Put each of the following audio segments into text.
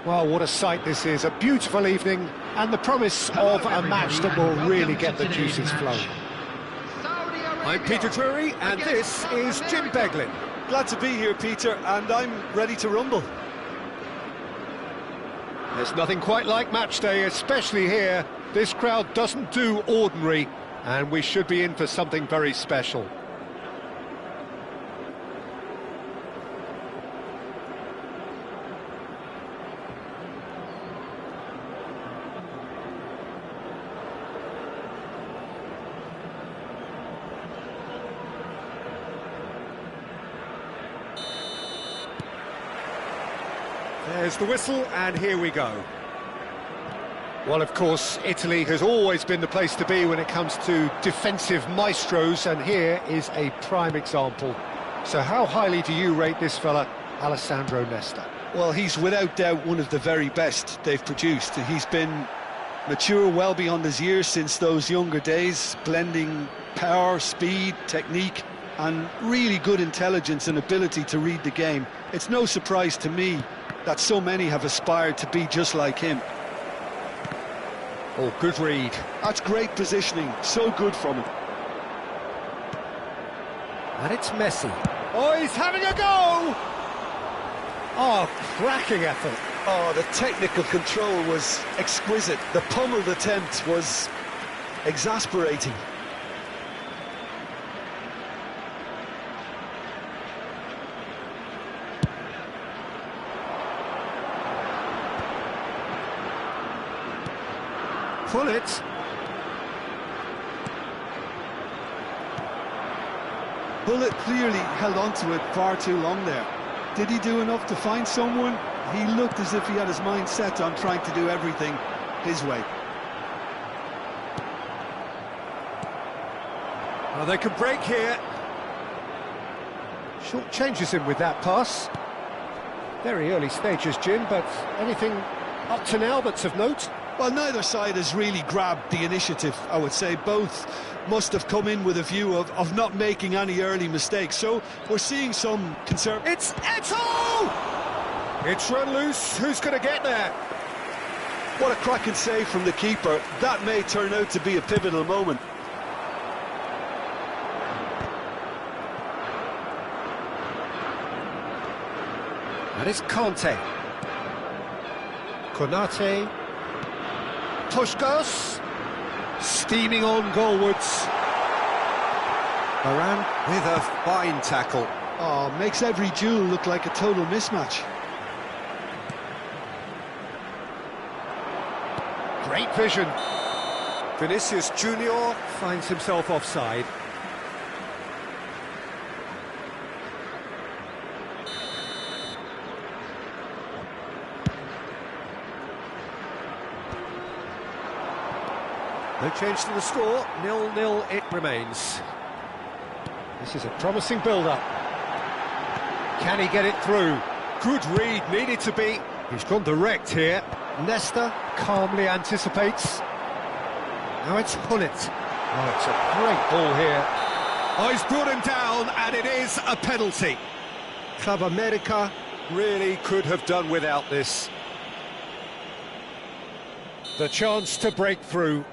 Well, what a sight this is, a beautiful evening, and the promise of a match that will really get the juices flowing. I'm Peter Drury, and this is Jim Beglin. Glad to be here, Peter, and I'm ready to rumble. There's nothing quite like match day, especially here. This crowd doesn't do ordinary, and we should be in for something very special. There's the whistle, and here we go. Well, of course, Italy has always been the place to be when it comes to defensive maestros, and here is a prime example. So how highly do you rate this fella, Alessandro Nesta? Well, he's without doubt one of the very best they've produced. He's been mature well beyond his years since those younger days, blending power, speed, technique, and really good intelligence and ability to read the game. It's no surprise to me that so many have aspired to be just like him. Oh, good read. That's great positioning, so good from him. And it's Messi. Oh, he's having a go! Oh, cracking effort. Oh, the technical control was exquisite. The pummeled attempt was exasperating. Pull it. Bullet clearly held on to it far too long there. Did he do enough to find someone? He looked as if he had his mind set on trying to do everything his way. Well, they can break here. Short changes him with that pass. Very early stages, Jim, but anything up to now that's of note? Well, neither side has really grabbed the initiative, I would say. Both must have come in with a view of not making any early mistakes. So we're seeing some concern. It's Eto! It's run loose. Who's going to get there? What a cracking save from the keeper. That may turn out to be a pivotal moment. That is Conte. Konate. Puskos, steaming on goalwards. Varane with a fine tackle. Oh, makes every duel look like a total mismatch. Great vision. Vinicius Junior Finds himself offside. No change to the score, 0-0 it remains. This is a promising build-up. Can he get it through? Good read, needed to be. He's gone direct here. Nesta calmly anticipates. Now it's Hullet. Oh, it's a great ball here. Oh, he's brought him down, and it is a penalty. Club America Really could have done without this. the chance to break through.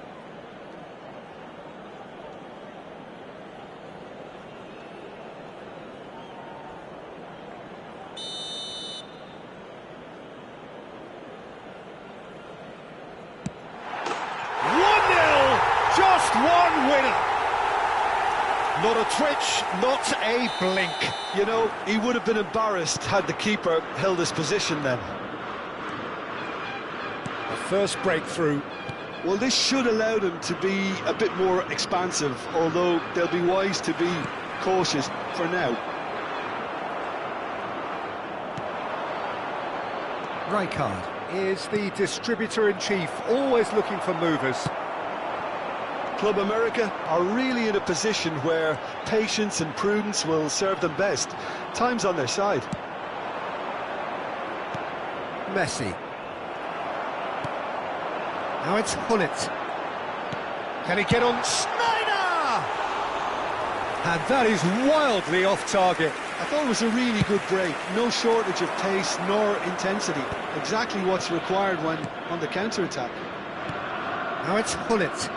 Just one winner. Not a twitch, not a blink. You know, he would have been embarrassed had the keeper held his position then. The first breakthrough. Well, this should allow them to be a bit more expansive, although they'll be wise to be cautious for now. Rijkaard is the distributor-in-chief, always looking for movers. Club America are really in a position where patience and prudence will serve them best. Time's on their side. Messi. Now it's Hullet. Can he get on? Snyder! And that is wildly off target. I thought it was a really good break. No shortage of pace nor intensity. Exactly what's required when on the counter-attack. Now it's Hullet.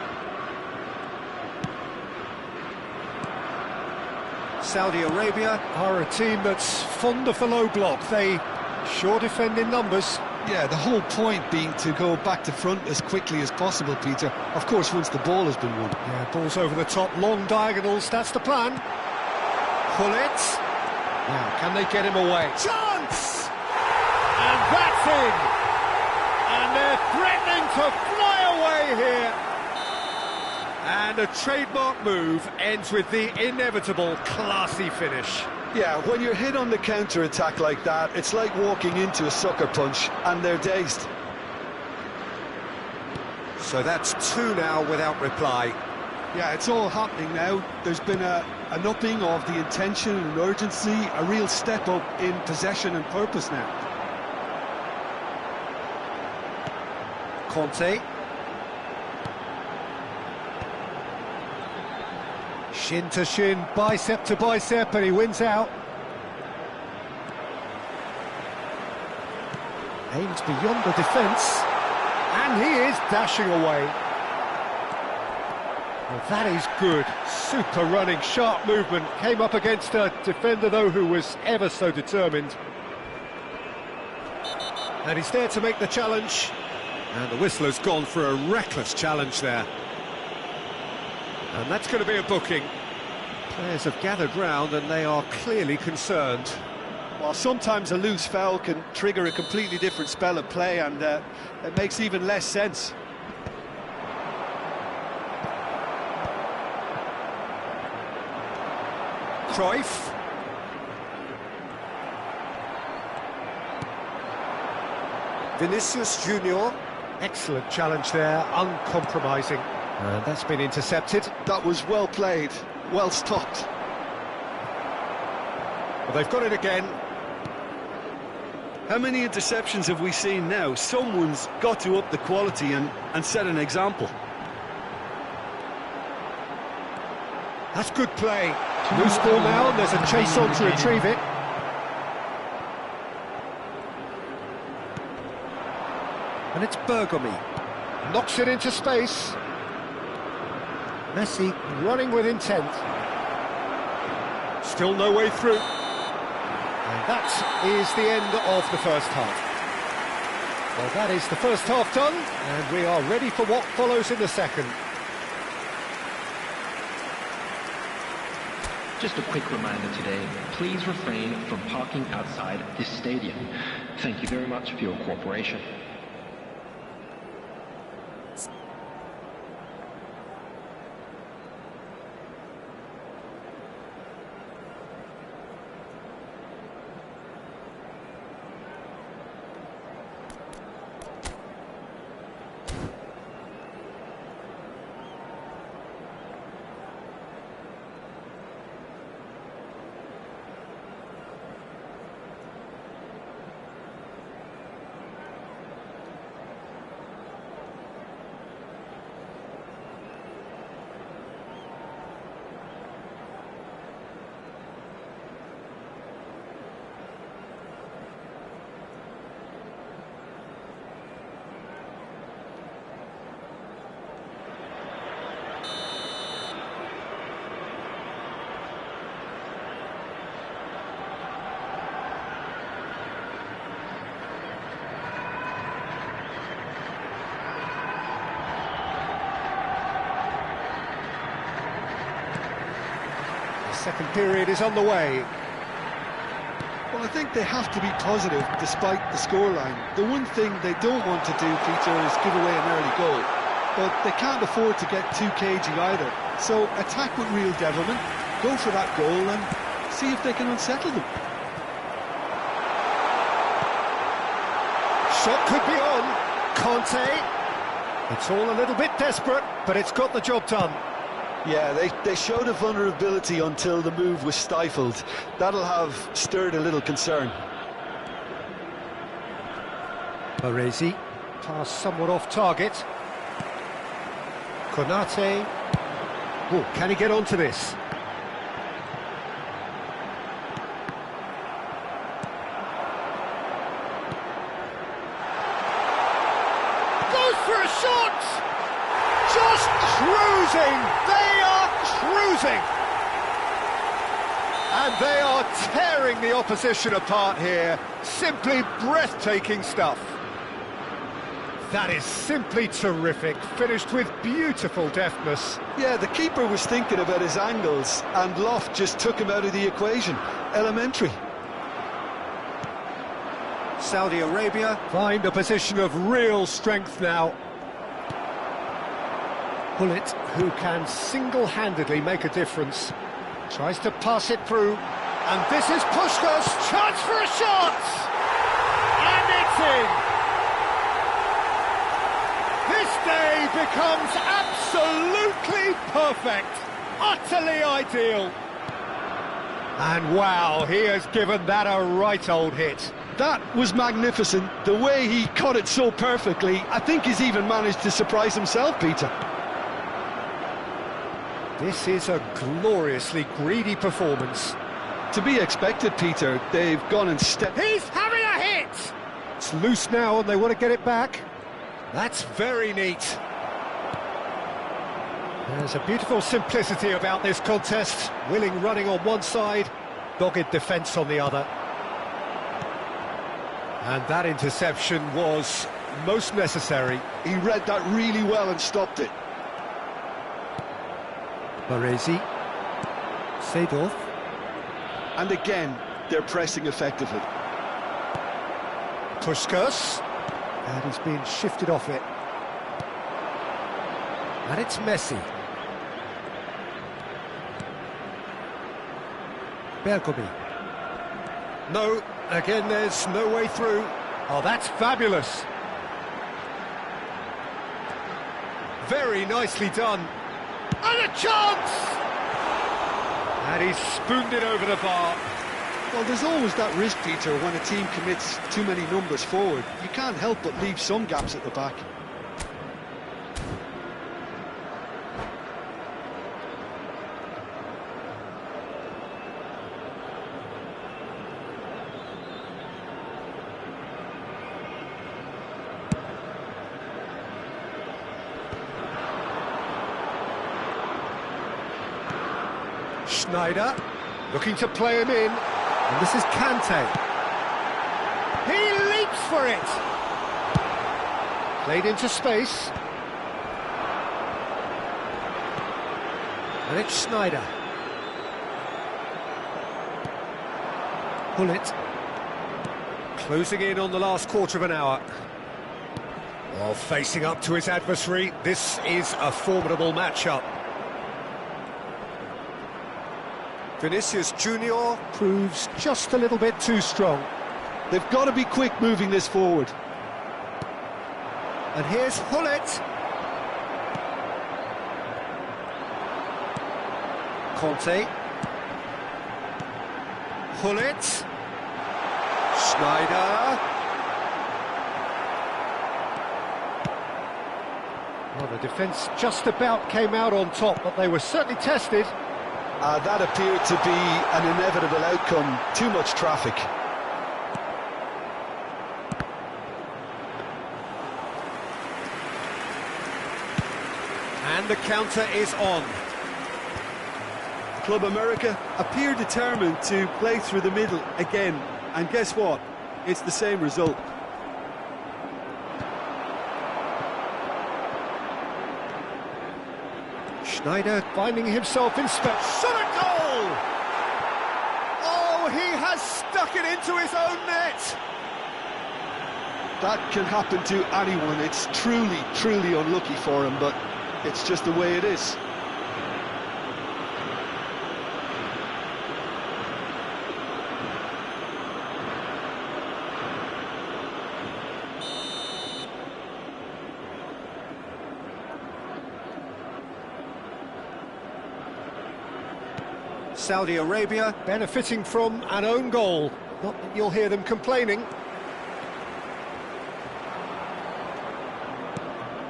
Saudi Arabia are a team that's fond of the low block. They sure defend in numbers. Yeah, the whole point being to go back to front as quickly as possible, Peter. Of course, once the ball has been won. Yeah, balls over the top, long diagonals, that's the plan. Hullet. Now, can they get him away? Chance! And that's in! And they're threatening to fly away here. And a trademark move ends with the inevitable classy finish. Yeah, when you're hit on the counter-attack like that, it's like walking into a sucker punch, and they're dazed. So that's two now without reply. Yeah, it's all happening now. There's been an upping of the intention and urgency, a real step up in possession and purpose now. Conte. Shin to shin, bicep to bicep, and he wins out. Aims beyond the defence, and he is dashing away. Well, that is good. Super running, sharp movement. Came up against a defender, though, who was ever so determined. And he's there to make the challenge. And the whistle has gone for a reckless challenge there. And that's going to be a booking. Players have gathered round and they are clearly concerned. Well, sometimes a loose foul can trigger a completely different spell of play, and it makes even less sense. Cruyff. Vinicius Junior. Excellent challenge there, uncompromising. And that's been intercepted. That was well played, well stopped. Well, they've got it again. How many interceptions have we seen now? Someone's got to up the quality and set an example. That's good play. Loose ball now, and there's a chase on to retrieve it. And it's Bergomi. Knocks it into space. Messi running with intent. Still no way through. And that is the end of the first half. Well, that is the first half done, and we are ready for what follows in the second. Just a quick reminder today, please refrain from parking outside this stadium. Thank you very much for your cooperation. Second period is underway. Well, I think they have to be positive despite the scoreline. The one thing they don't want to do, Peter, is give away an early goal. But they can't afford to get too cagey either. So attack with real devilment, go for that goal and see if they can unsettle them. Shot could be on. Conte. It's all a little bit desperate, but it's got the job done. Yeah, they showed a vulnerability until the move was stifled. That'll have stirred a little concern. Baresi, pass somewhat off target. Konate. Oh, can he get onto this? for a shot! Just cruising! They are cruising! And they are tearing the opposition apart here. Simply breathtaking stuff. That is simply terrific, finished with beautiful deftness. Yeah, the keeper was thinking about his angles, and Loft just took him out of the equation. Elementary. Saudi Arabia find a position of real strength now. Bullet, who can single-handedly make a difference, tries to pass it through, and this is Puskás, chance for a shot! And it's in! This day becomes absolutely perfect, utterly ideal. And wow, he has given that a right old hit. That was magnificent. The way he cut it so perfectly, I think he's even managed to surprise himself, Peter. This is a gloriously greedy performance. To be expected, Peter. They've gone and stepped. He's having a hit! It's loose now and they want to get it back. That's very neat. There's a beautiful simplicity about this contest. Willing running on one side, dogged defence on the other. And that interception was most necessary. He read that really well and stopped it. Baresi, Seedorf. And again, they're pressing effectively. Puskás, and he's being shifted off it. And it's Messi. Bergomi. No, again there's no way through. Oh, that's fabulous. Very nicely done. And a chance! And he's spooned it over the bar. Well, there's always that risk, Peter, when a team commits too many numbers forward. You can't help but leave some gaps at the back. Schneider, looking to play him in, and this is Kante. He leaps for it! Played into space. And it's Schneider. Bullet. Closing in on the last quarter of an hour. While facing up to his adversary, this is a formidable matchup. Vinicius Junior proves just a little bit too strong. They've got to be quick moving this forward. And here's Hullet. Conte. Hullet. Schneider. Well, the defence just about came out on top, but they were certainly tested. That appeared to be an inevitable outcome. Too much traffic. And the counter is on. Club America appear determined to play through the middle again. And guess what? It's the same result. Schneider finding himself in space. Shot a goal! Oh, he has stuck it into his own net! That can happen to anyone. It's truly, truly unlucky for him, but it's just the way it is. Saudi Arabia benefiting from an own goal. Not that you'll hear them complaining.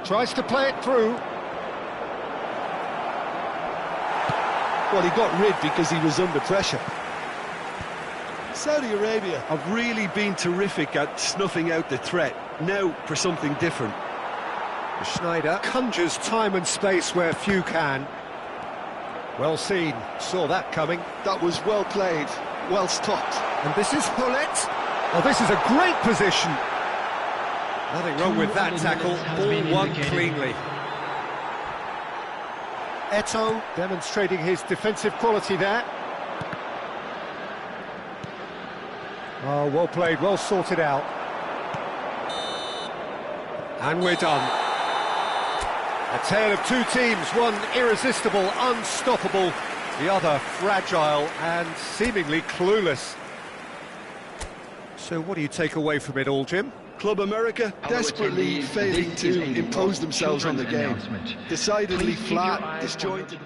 Tries to play it through. Well, he got rid because he was under pressure. Saudi Arabia have really been terrific at snuffing out the threat. Now for something different. Schneider conjures time and space where few can. Well seen, saw that coming. That was well played, well stopped. And this is Hullet. Oh, this is a great position. Nothing wrong with that tackle, all won cleanly. Eto'o demonstrating his defensive quality there. Oh, well played, well sorted out. And we're done. A tale of two teams, one irresistible, unstoppable, the other fragile and seemingly clueless. So what do you take away from it all, Jim? Club America desperately failing to impose themselves on the game. Decidedly flat, disjointed.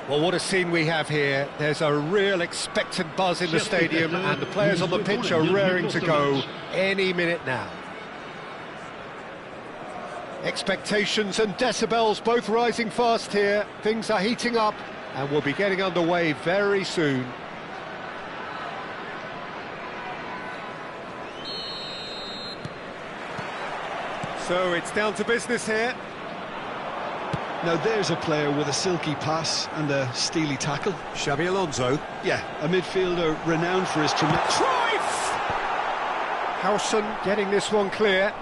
Well, what a scene we have here. There's a real expectant buzz in the stadium, and the players on the pitch are raring to go any minute now. Expectations and decibels both rising fast here. Things are heating up, and we'll be getting underway very soon. So it's down to business here. Now there's a player with a silky pass and a steely tackle. Xabi Alonso. Yeah, a midfielder renowned for his tremendous... Cruyff! Howson getting this one clear.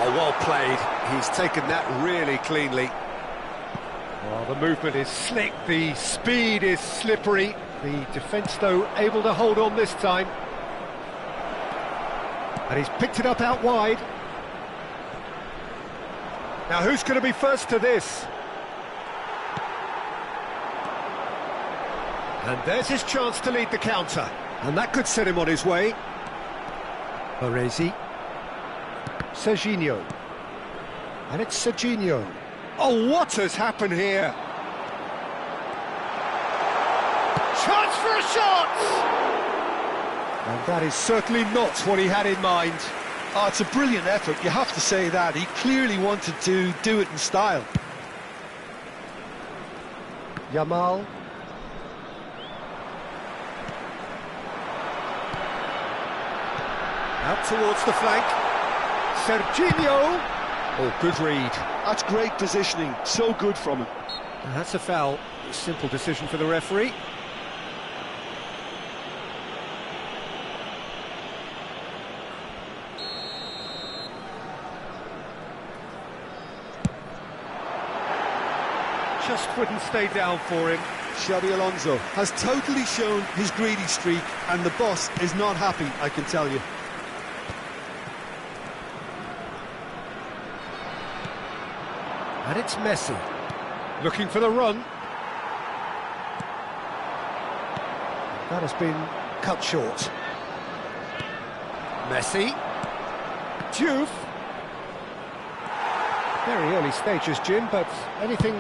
Oh, well played. He's taken that really cleanly. Well, the movement is slick, the speed is slippery. The defence, though, able to hold on this time. And he's picked it up out wide. Now, who's going to be first to this? And there's his chance to lead the counter. And that could set him on his way. Baresi. Serginho. And it's Serginho. Oh, what has happened here? Chance for a shot! And that is certainly not what he had in mind. Oh, it's a brilliant effort, you have to say that. He clearly wanted to do it in style. Yamal. Out towards the flank. Serginho. Oh, good read. That's great positioning, so good from him. And that's a foul. Simple decision for the referee. Just wouldn't stay down for him. Xabi Alonso has totally shown his greedy streak, and the boss is not happy, I can tell you. And it's Messi. Looking for the run. That has been cut short. Messi. Juve. Very early stages, Jim, but anything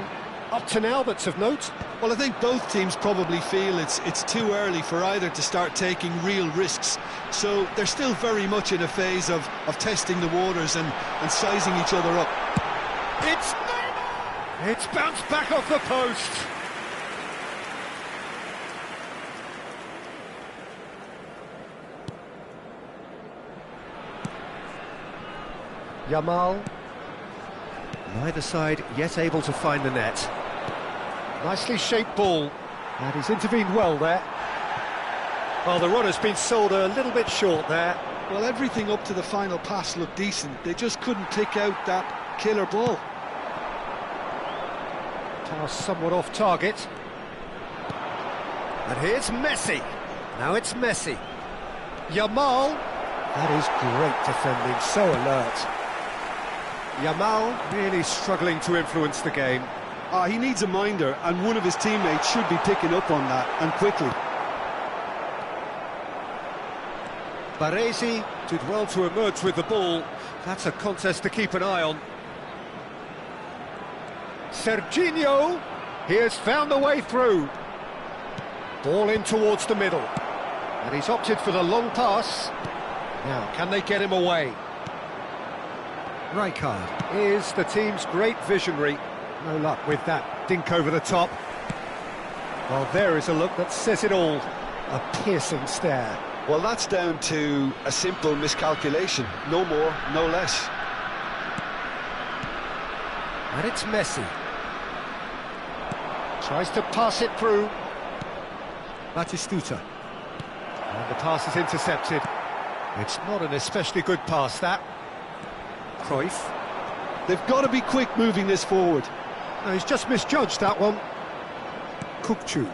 up to now that's of note? Well, I think both teams probably feel it's too early for either to start taking real risks. So they're still very much in a phase of testing the waters and sizing each other up. It's bounced back off the post. Yamal. Neither side yet able to find the net. Nicely shaped ball. And he's intervened well there. Well, the runner's been sold a little bit short there. Well, everything up to the final pass looked decent. They just couldn't pick out that killer ball. Pass somewhat off target. And here's Messi. Now it's Messi. Yamal. That is great defending, so alert. Yamal really struggling to influence the game. He needs a minder, and one of his teammates should be picking up on that, and quickly. Baresi did well to emerge with the ball. That's a contest to keep an eye on. Serginho, he has found the way through. Ball in towards the middle. And he's opted for the long pass. Now, can they get him away? Rijkaard is the team's great visionary. No luck with that dink over the top. Well, there is a look that says it all. A piercing stare. Well, that's down to a simple miscalculation. No more, no less. And it's Messi. Tries to pass it through. Batistuta. And the pass is intercepted. It's not an especially good pass, that. Cruyff. They've got to be quick moving this forward. No, he's just misjudged that one. Kukçu.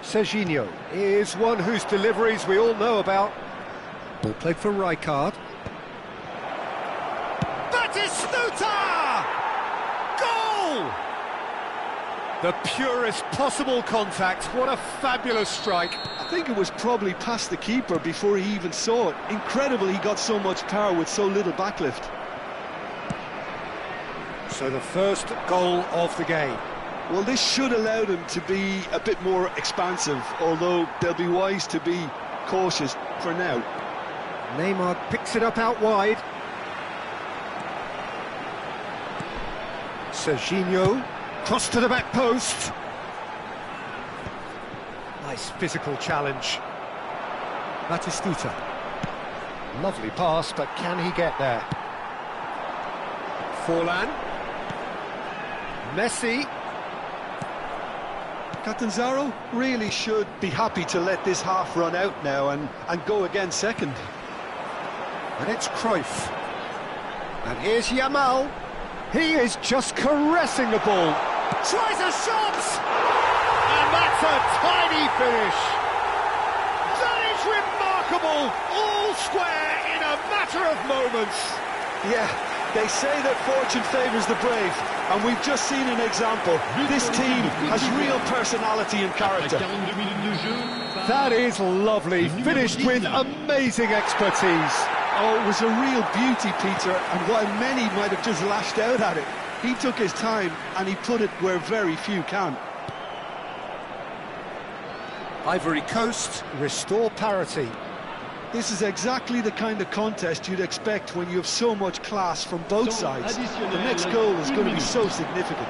Serginho is one whose deliveries we all know about. Ball played for Rijkaard. Batistuta! Goal! The purest possible contact. What a fabulous strike. I think it was probably past the keeper before he even saw it. Incredible he got so much power with so little backlift. So the first goal of the game. Well, this should allow them to be a bit more expansive, although they'll be wise to be cautious for now. Neymar picks it up out wide. Serginho, cross to the back post. Nice physical challenge. Batistuta. Lovely pass, but can he get there? Forlan. Messi. Catanzaro really should be happy to let this half run out now and go again second. And it's Cruyff. And here's Yamal. He is just caressing the ball. Tries a shot! And that's a tiny finish. That is remarkable. All square in a matter of moments. Yeah, they say that fortune favours the brave, and we've just seen an example. This team has real personality and character. That is lovely, finished with amazing expertise. Oh, it was a real beauty, Peter, and while many might have just lashed out at it, he took his time and he put it where very few can. Ivory Coast restore parity. This is exactly the kind of contest you'd expect when you have so much class from both sides. The next goal is going to be so significant.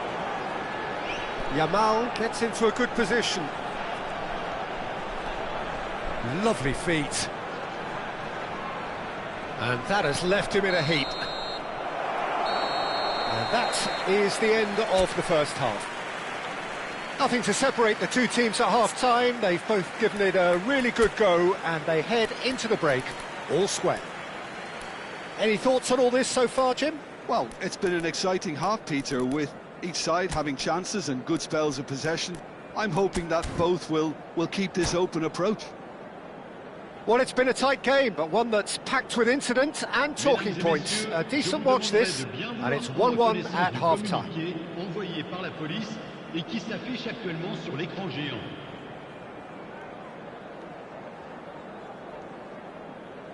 Yamal gets into a good position. Lovely feet. And that has left him in a heap. And that is the end of the first half. Nothing to separate the two teams at half-time. They've both given it a really good go, and they head into the break all square. Any thoughts on all this so far, Jim? Well, it's been an exciting half, Peter, with each side having chances and good spells of possession. I'm hoping that both will keep this open approach. Well, it's been a tight game, but one that's packed with incident and talking points. A decent watch this, and it's 1-1 at half-time. Et qui s'affiche actuellement sur l'écran géant.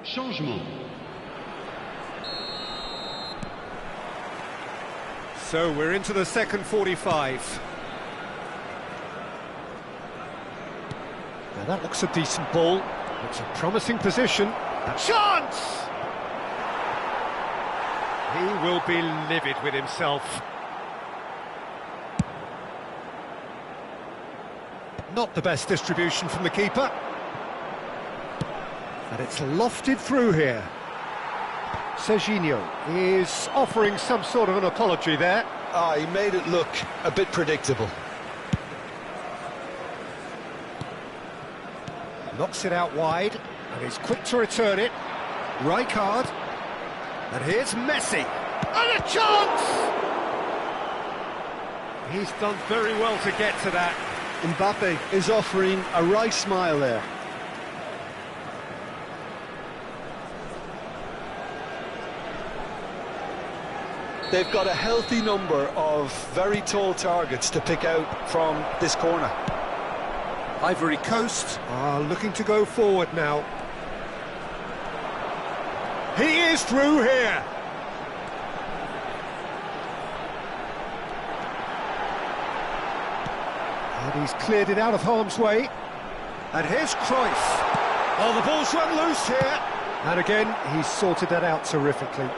Changement. So we're into the second 45. Now that looks a decent ball. It's a promising position. A chance! He will be livid with himself. Not the best distribution from the keeper. And it's lofted through here. Serginho is offering some sort of an apology there. He made it look a bit predictable. Knocks it out wide, and he's quick to return it. Rijkaard. And here's Messi. And a chance! He's done very well to get to that. Mbappe is offering a wry smile there. They've got a healthy number of very tall targets to pick out from this corner. Ivory Coast are looking to go forward now. He is through here. And he's cleared it out of harm's way. And here's Cruyff. Oh, the ball's run loose here. And again, he's sorted that out terrifically.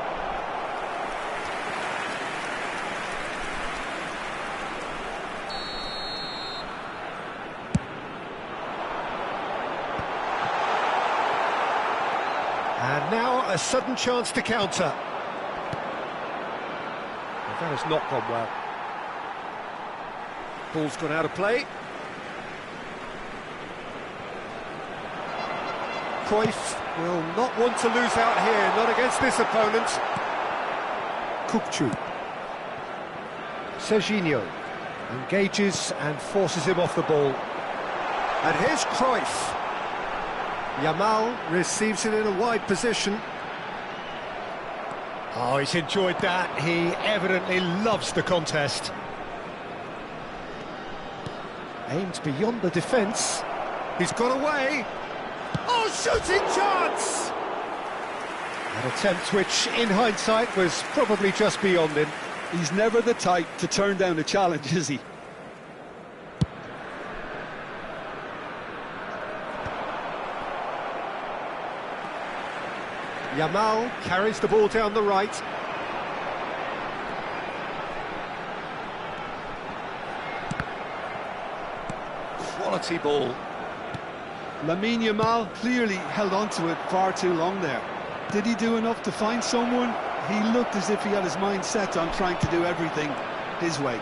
And now a sudden chance to counter. Well, that has not gone well. Ball's gone out of play. Cruyff will not want to lose out here, not against this opponent. Kukçu. Serginho engages and forces him off the ball. And here's Cruyff. Yamal receives it in a wide position. Oh, he's enjoyed that. He evidently loves the contest. Aimed beyond the defence. He's got away. Oh, shooting chance! An attempt which, in hindsight, was probably just beyond him. He's never the type to turn down a challenge, is he? Yamal carries the ball down the right. Quality ball. Lamine Yamal clearly held on to it far too long there. Did he do enough to find someone? He looked as if he had his mind set on trying to do everything his way.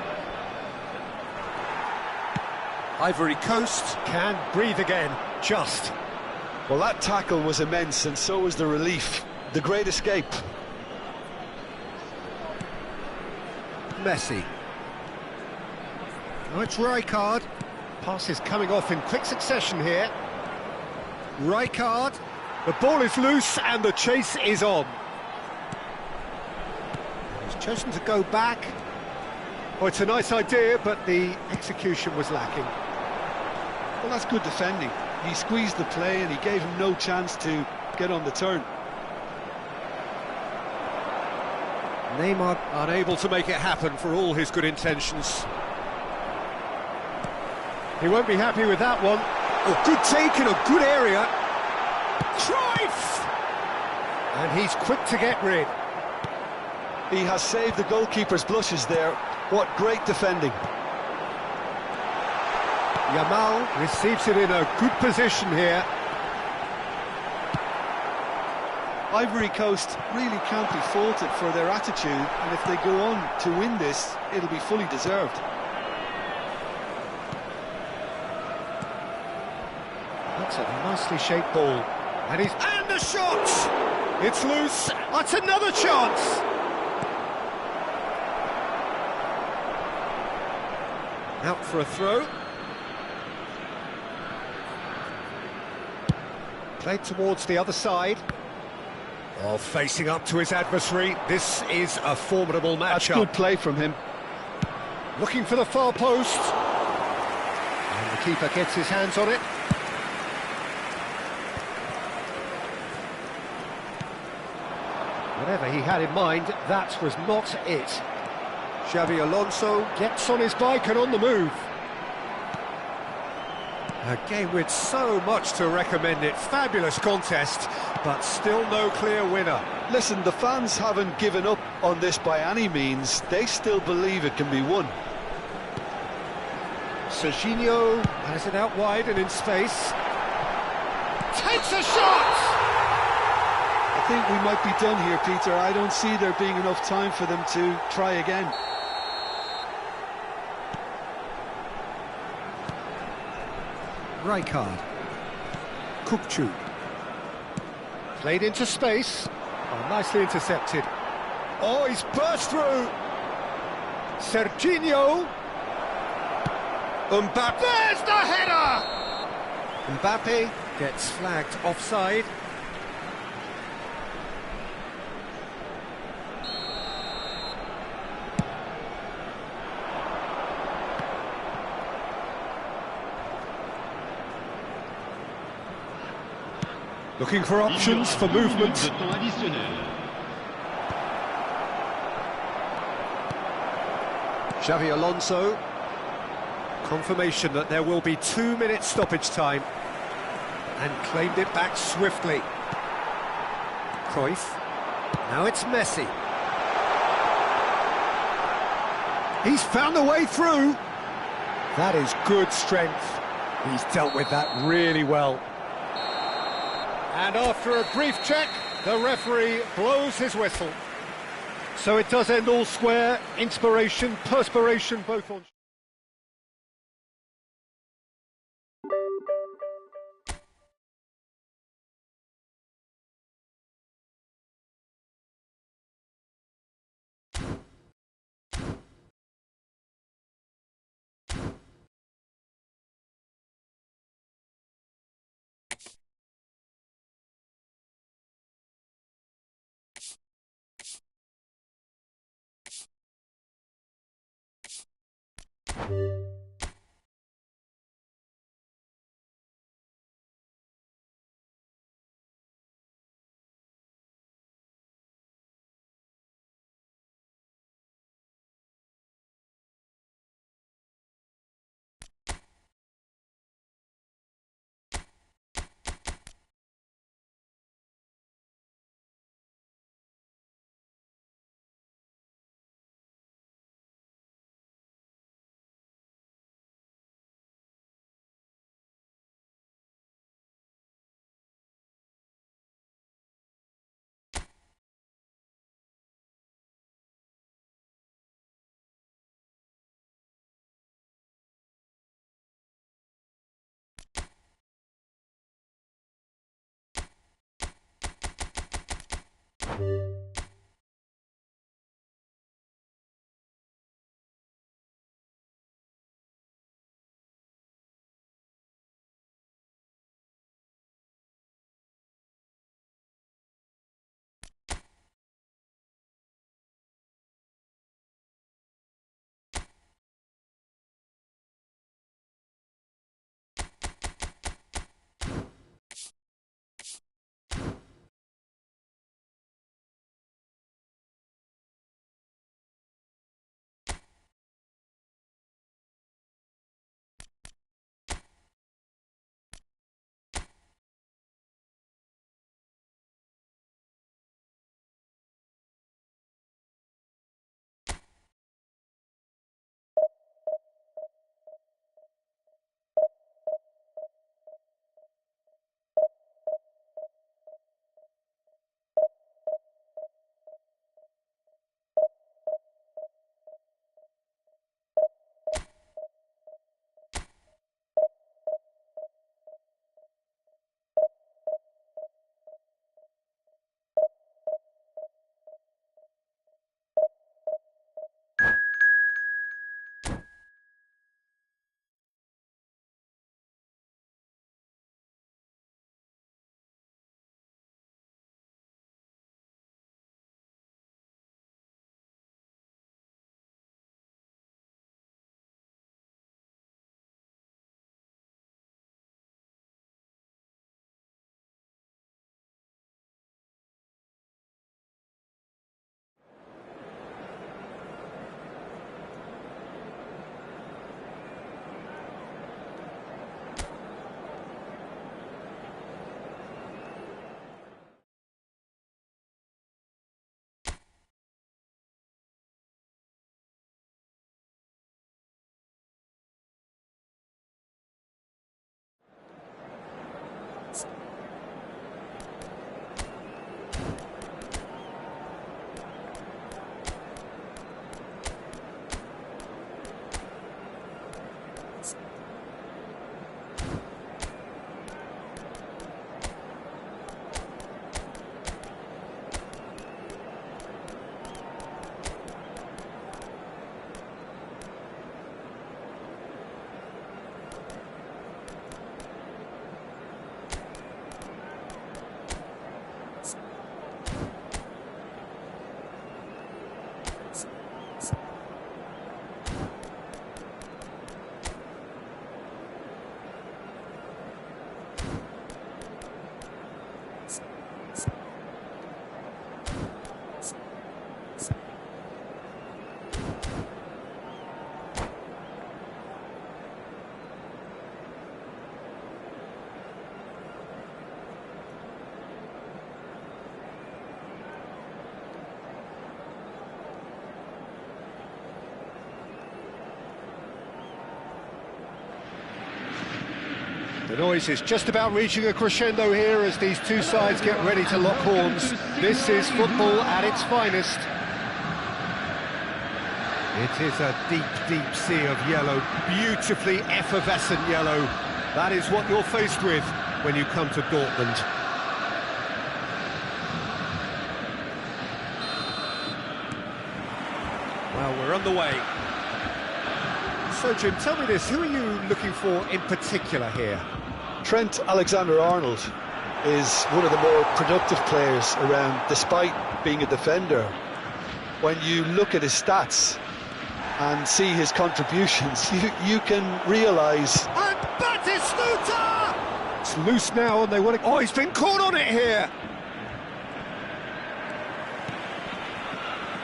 Ivory Coast can breathe again, just. Well, that tackle was immense, and so was the relief. The great escape. Messi. Oh, it's Rijkaard. Passes coming off in quick succession here. Rijkaard. The ball is loose and the chase is on. He's chosen to go back. Oh, it's a nice idea, but the execution was lacking. Well, that's good defending. He squeezed the play and he gave him no chance to get on the turn. Neymar unable to make it happen for all his good intentions. He won't be happy with that one. Oh, good take in a good area. Cruyff! And he's quick to get rid. He has saved the goalkeeper's blushes there. What great defending. Yamal receives it in a good position here. Ivory Coast really can't be faulted for their attitude, and if they go on to win this, it'll be fully deserved. That's a nicely shaped ball. And the shot! It's loose. That's another chance. Out for a throw. Played towards the other side. Oh, facing up to his adversary. This is a formidable matchup. That's good play from him. Looking for the far post. And the keeper gets his hands on it. Whatever he had in mind, that was not it. Xavi Alonso gets on his bike and on the move. A game with so much to recommend it. Fabulous contest, but still no clear winner. Listen, the fans haven't given up on this by any means. They still believe it can be won. Serginho has it out wide and in space. Takes a shot! I think we might be done here, Peter. I don't see there being enough time for them to try again. Rijkaard. Kukçu. Played into space. Oh, nicely intercepted. Oh, he's burst through. Serginho. Mbappe. There's the header! Mbappe gets flagged offside. Looking for options for movement. Xavi Alonso. Confirmation that there will be 2 minutes stoppage time. And claimed it back swiftly. Cruyff. Now it's Messi. He's found a way through. That is good strength. He's dealt with that really well. And after a brief check, the referee blows his whistle. So it does end all square. Inspiration, perspiration, both on... The noise is just about reaching a crescendo here as these two sides get ready to lock horns. This is football at its finest. It is a deep, deep sea of yellow, beautifully effervescent yellow. That is what you're faced with when you come to Dortmund. Well, we're underway. So, Jim, tell me this, who are you looking for in particular here? Trent Alexander-Arnold is one of the more productive players around, despite being a defender. When you look at his stats and see his contributions, you can realise... And Batistuta! It's loose now and they want to... Oh, he's been caught on it here!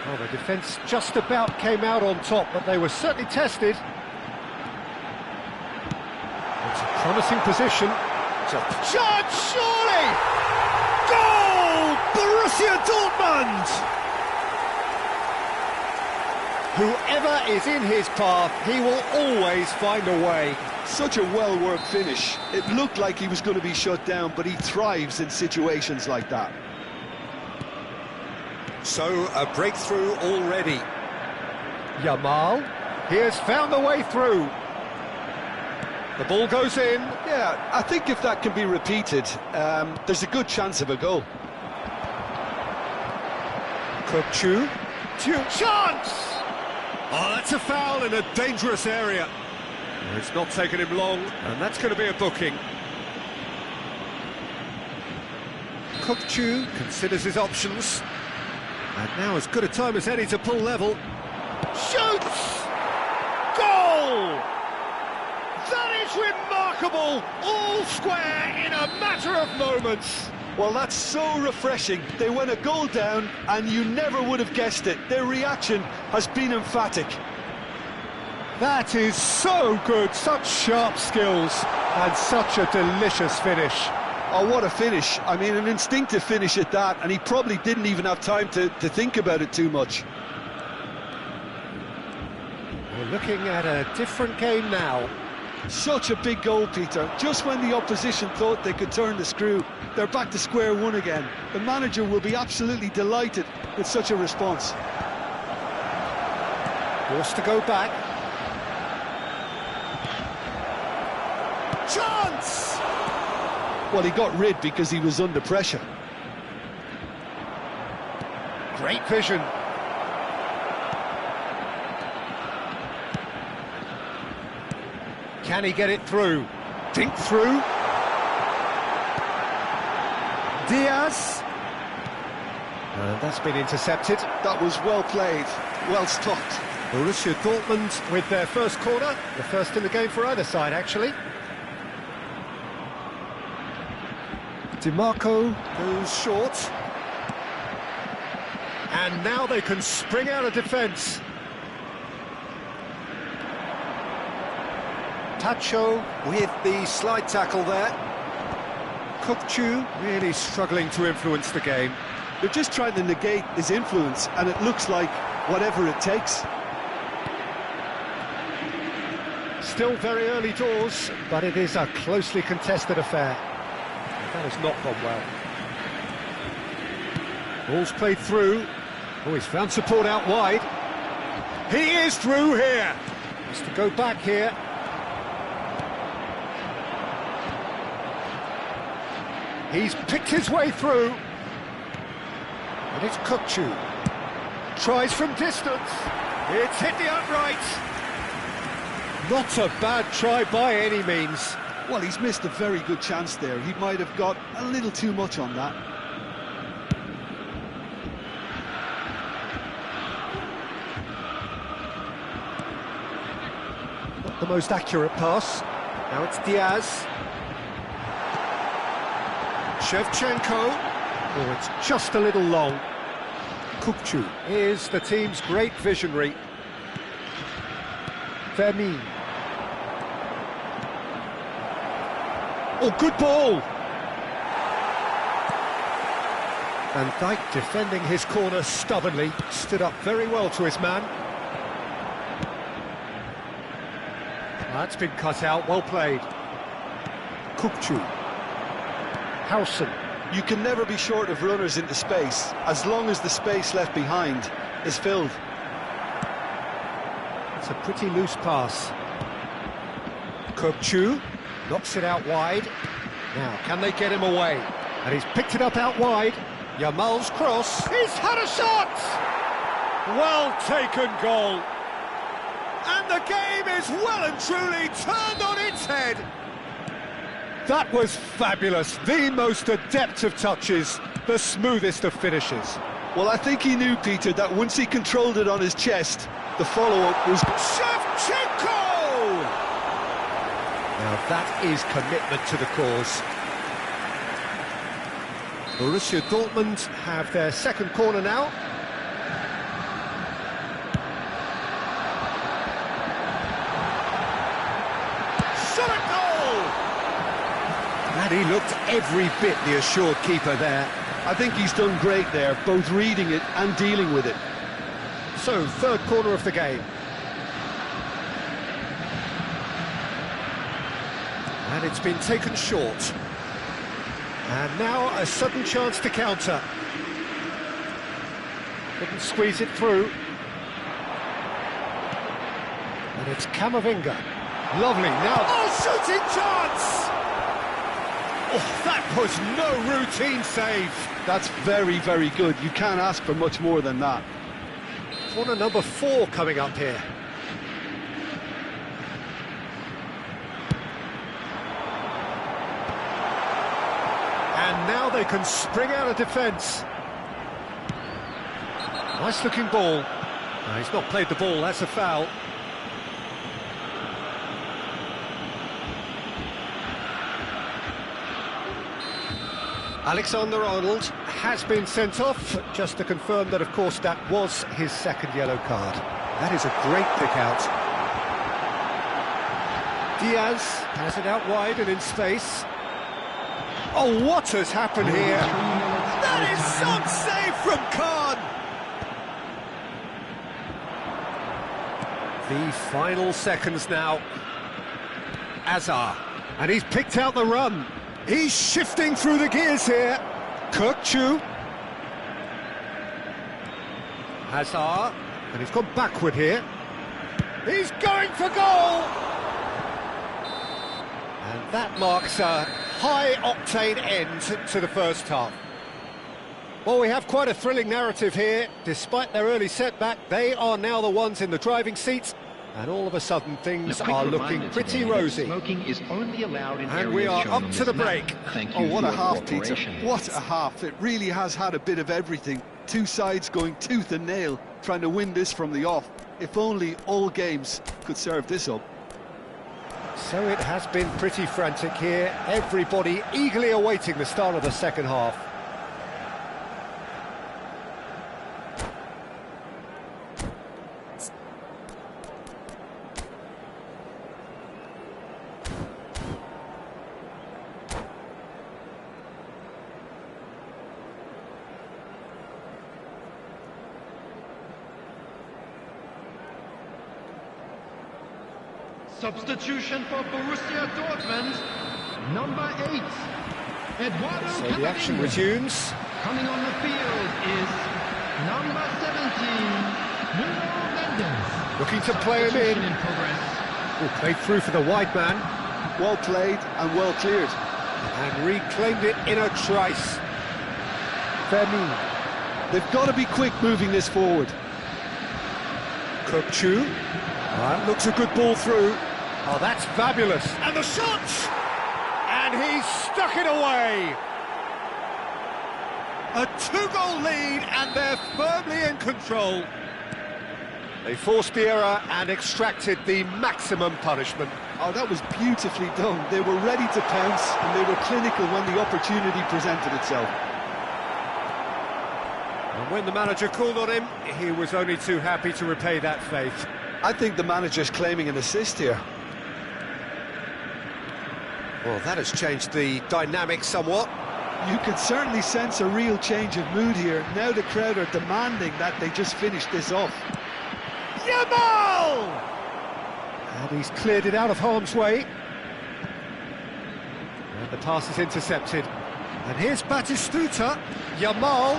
Well, the defence just about came out on top, but they were certainly tested. It's a promising position. It's a shot, surely! Goal! Borussia Dortmund! Whoever is in his path, he will always find a way. Such a well-worked finish. It looked like he was going to be shut down, but he thrives in situations like that. So, a breakthrough already. Yamal, he has found a way through. The ball goes in. Yeah, I think if that can be repeated, there's a good chance of a goal. Chu. Chance! Oh, that's a foul in a dangerous area. It's not taken him long, and that's going to be a booking. Chu considers his options. And now as good a time as any to pull level. Shoots! Goal! That is remarkable! All square in a matter of moments. Well, that's so refreshing. They went a goal down, and you never would have guessed it. Their reaction has been emphatic. That is so good, such sharp skills, and such a delicious finish. Oh, what a finish. I mean, an instinctive finish at that, and he probably didn't even have time to think about it too much. We're looking at a different game now. Such a big goal, Peter. Just when the opposition thought they could turn the screw, they're back to square one again. The manager will be absolutely delighted with such a response. Forced to go back. Chance! Well, he got rid because he was under pressure. Great vision. Can he get it through? Dink through. Diaz. And that's been intercepted. That was well played, well stopped. Borussia Dortmund with their first corner. The first in the game for either side, actually. DiMarco goes short. And now they can spring out of defence. Tacho with the slide tackle there. Chu really struggling to influence the game. They're just trying to negate his influence, and it looks like whatever it takes. Still very early doors, but it is a closely contested affair. That has not gone well. Ball's played through. Oh, he's found support out wide. He is through here. Has to go back here. He's picked his way through. And it's Chu. Tries from distance. It's hit the upright. Not a bad try by any means. Well, he's missed a very good chance there. He might have got a little too much on that. Not the most accurate pass. Now it's Diaz. Shevchenko. Oh, it's just a little long. Chu is the team's great visionary. Vermeer. Oh, good ball! Van Dijk defending his corner stubbornly, stood up very well to his man. That's been cut out, well played. Chu. Howson. You can never be short of runners into space, as long as the space left behind is filled. It's a pretty loose pass. Chu knocks it out wide. Now, can they get him away? And he's picked it up out wide. Yamal's cross. He's had a shot! Well taken goal. And the game is well and truly turned on its head. That was fabulous. The most adept of touches, the smoothest of finishes. Well, I think he knew, Peter, that once he controlled it on his chest, the follow-up was... Shevchenko! Now that is commitment to the cause. Borussia Dortmund have their second corner now. Solid goal! And he looked every bit the assured keeper there. I think he's done great there, both reading it and dealing with it. So, third corner of the game. And it's been taken short. And now a sudden chance to counter. Couldn't squeeze it through. And it's Camavinga. Lovely, now... Oh, shooting chance! Oh, that was no routine save. That's very, very good. You can't ask for much more than that. Corner number 4 coming up here. And now they can spring out of defence. Nice looking ball. No, he's not played the ball, that's a foul. Alexander-Arnold has been sent off, just to confirm that, of course, that was his second yellow card. That is a great pick out. Diaz has it out wide and in space. Oh, what has happened here? That is some save from Khan! The final seconds now. Azar, and he's picked out the run. He's shifting through the gears here. Kirkchu. Hazard, and he's gone backward here. He's going for goal! And that marks a high-octane end to the first half. Well, we have quite a thrilling narrative here. Despite their early setback, they are now the ones in the driving seat. And all of a sudden, things are looking pretty rosy. Smoking is only allowed in and we are up to the break. Thank you. Oh, what for a your half, Peter. cooperation. What a half. It really has had a bit of everything. Two sides going tooth and nail, trying to win this from the off. If only all games could serve this up. So it has been pretty frantic here. Everybody eagerly awaiting the start of the second half. Substitution for Borussia Dortmund, number 8, Eduardo So the Camavinga. action resumes. Coming on the field is number 17, Nuno Mendes. Looking to play him Substitution in. progress. Oh, played through for the wide man. Well played and well cleared. And reclaimed it in a trice. Femi. They've got to be quick moving this forward. Kirkchu. That looks a good ball through. Oh, that's fabulous. And the shot! And he's stuck it away. A 2-goal lead, and they're firmly in control. They forced the error and extracted the maximum punishment. Oh, that was beautifully done. They were ready to pounce, and they were clinical when the opportunity presented itself. And when the manager called on him, he was only too happy to repay that faith. I think the manager's claiming an assist here. Well, that has changed the dynamic somewhat. You could certainly sense a real change of mood here. Now the crowd are demanding that they just finish this off. Yamal! And he's cleared it out of harm's way. And the pass is intercepted. And here's Batistuta, Yamal,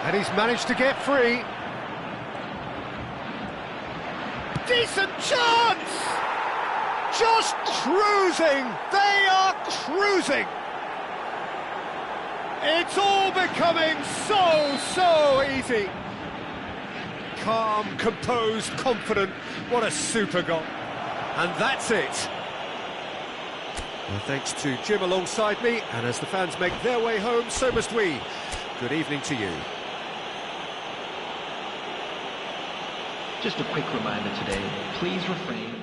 and he's managed to get free. Decent chance! Just cruising! They are cruising! It's all becoming so easy. Calm, composed, confident. What a super goal. And that's it. Well, thanks to Jim alongside me, and as the fans make their way home, so must we. Good evening to you. Just a quick reminder today, please refrain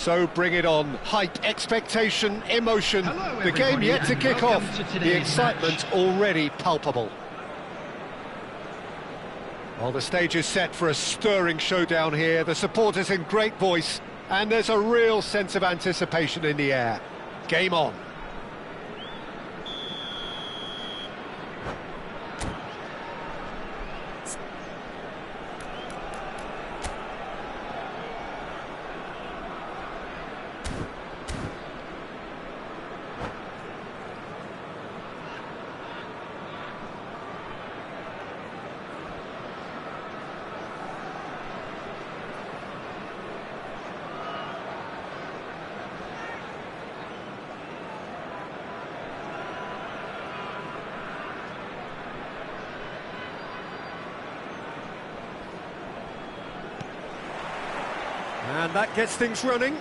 So bring it on. Hype, expectation, emotion. Hello, The game everybody, yet to and kick welcome off. to The today's excitement match. already palpable. Well, the stage is set for a stirring showdown here. The supporters in great voice, and there's a real sense of anticipation in the air. Game on. And that gets things running.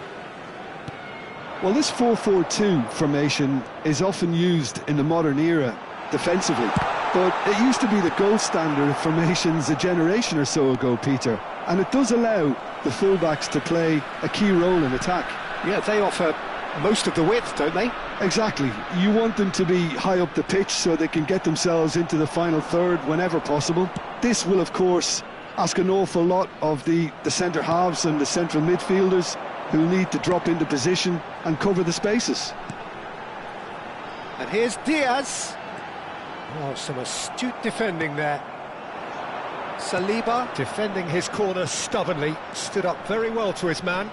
Well, this 4-4-2 formation is often used in the modern era defensively, but it used to be the gold standard of formations a generation or so ago, Peter, and it does allow the fullbacks to play a key role in attack. Yeah, they offer most of the width, don't they? Exactly. You want them to be high up the pitch so they can get themselves into the final third whenever possible. This will, of course, ask an awful lot of the centre halves and the central midfielders, who need to drop into position and cover the spaces. And here's Diaz. Oh, some astute defending there. Saliba defending his corner stubbornly, stood up very well to his man.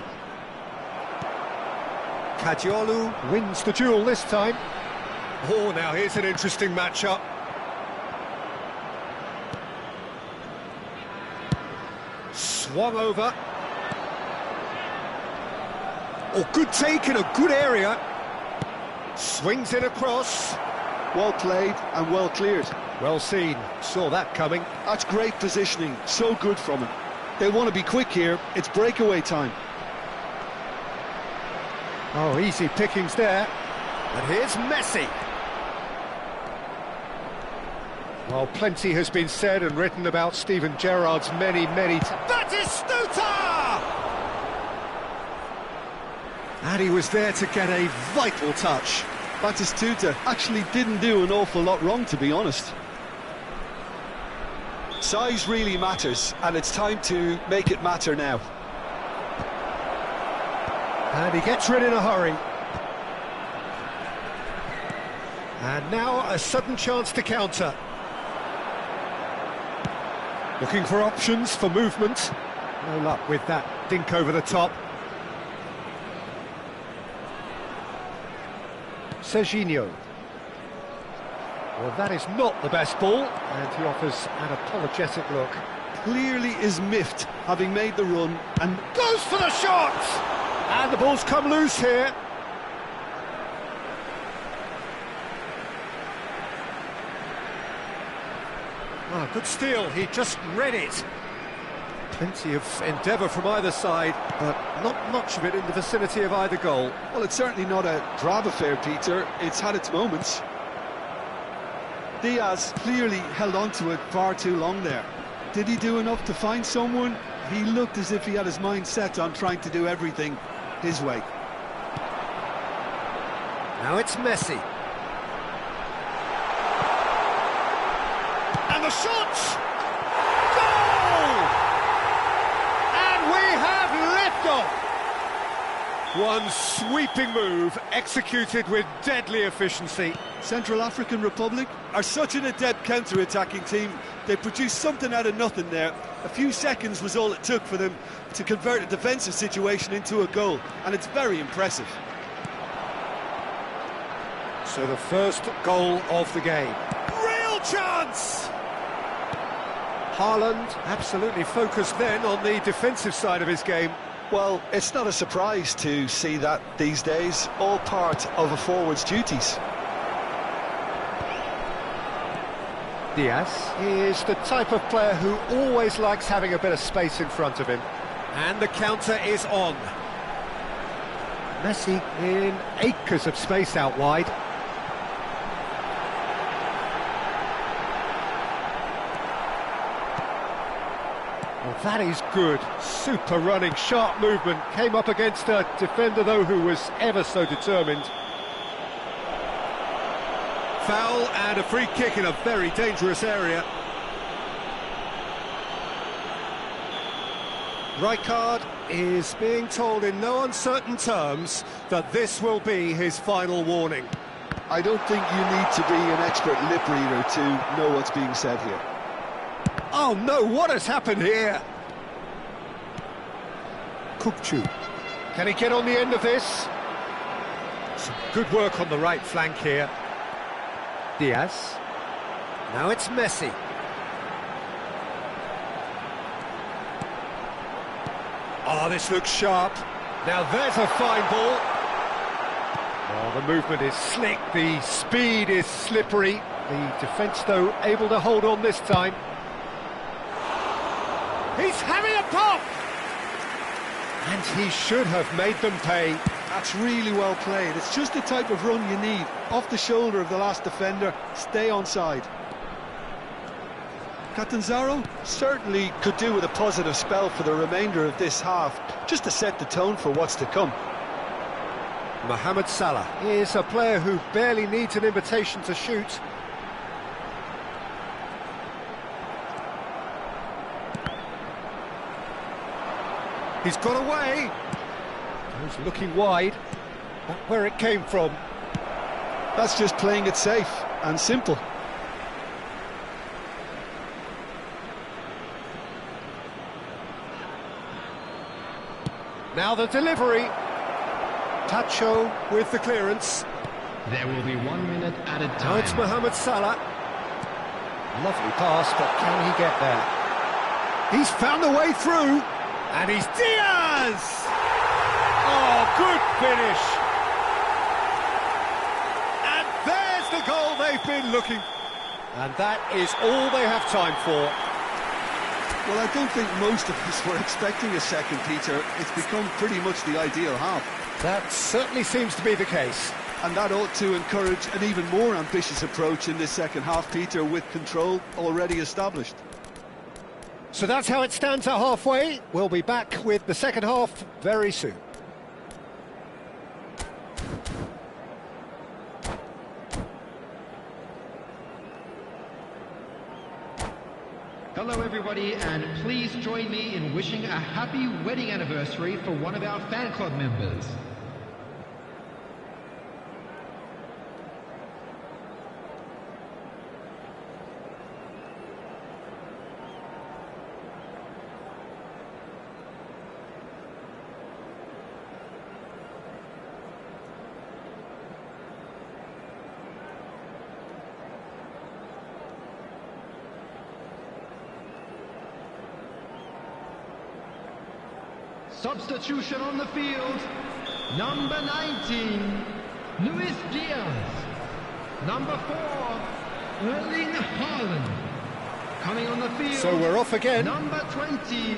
Kadiolu wins the duel this time. Oh, now here's an interesting matchup. Swung over. Oh, good take in a good area. Swings it across. Well played and well cleared. Well seen, saw that coming. That's great positioning, so good from him. They want to be quick here, it's breakaway time. Oh, easy pickings there. And here's Messi. Well, plenty has been said and written about Steven Gerrard's many... Batistuta! And he was there to get a vital touch. Batistuta actually didn't do an awful lot wrong, to be honest. Size really matters, and it's time to make it matter now. And he gets rid in a hurry. And now a sudden chance to counter. Looking for options for movement. No luck with that dink over the top. Serginho. Well, that is not the best ball, and he offers an apologetic look. Clearly is miffed, having made the run, and Goes for the shot! And the ball's come loose here. Oh, good steal, he just read it. Plenty of endeavour from either side, but not much of it in the vicinity of either goal. well, it's certainly not a drab affair, Peter. It's had its moments. Diaz clearly held on to it far too long there. Did he do enough to find someone? He looked as if he had his mind set on trying to do everything his way. Now it's Messi. And the shot! Goal! And we have liftoff! One sweeping move, executed with deadly efficiency. Central African Republic are such an adept counter-attacking team. They produced something out of nothing there. A few seconds was all it took for them to convert a defensive situation into a goal, and it's very impressive. So the first goal of the game. Real chance! Haaland absolutely focused then on the defensive side of his game. Well, it's not a surprise to see that these days, all part of a forward's duties. Diaz is the type of player who always likes having a bit of space in front of him. And the counter is on. Messi in acres of space out wide. Well, that is good. Super running, sharp movement. Came up against a defender, though, who was ever so determined. Foul and a free kick in a very dangerous area. Rijkaard is being told in no uncertain terms that this will be his final warning. I don't think you need to be an expert lip reader to know what's being said here. Oh no, what has happened here? Kukçu. Can he get on the end of this? Some good work on the right flank here. Diaz. Now it's Messi. Oh, this looks sharp. Now there's a fine ball. Oh, the movement is slick, the speed is slippery. The defence, though, able to hold on this time. He's having a pop! And he should have made them pay. That's really well played. It's just the type of run you need. Off the shoulder of the last defender, stay onside. Catanzaro certainly could do with a positive spell for the remainder of this half, just to set the tone for what's to come. Mohamed Salah is a player who barely needs an invitation to shoot. He's got away. He's looking wide. Not where it came from. That's just playing it safe and simple. Now the delivery. Tacho with the clearance. There will be 1 minute added Now time. it's Mohamed Salah. Lovely pass, but can he get there? He's found a way through. And he's Diaz! Oh, good finish. And there's the goal they've been looking. And that is all they have time for. Well, I don't think most of us were expecting a second, Peter. It's become pretty much the ideal half. That certainly seems to be the case. And that ought to encourage an even more ambitious approach in this second half, Peter, with control already established. So that's how it stands at halfway. We'll be back with the second half very soon. Hello everybody, and please join me in wishing a happy wedding anniversary for one of our fan club members. Substitution on the field, number 19, Luis Diaz. Number 4, Erling Haaland. Coming on the field, So we're off again. number 20,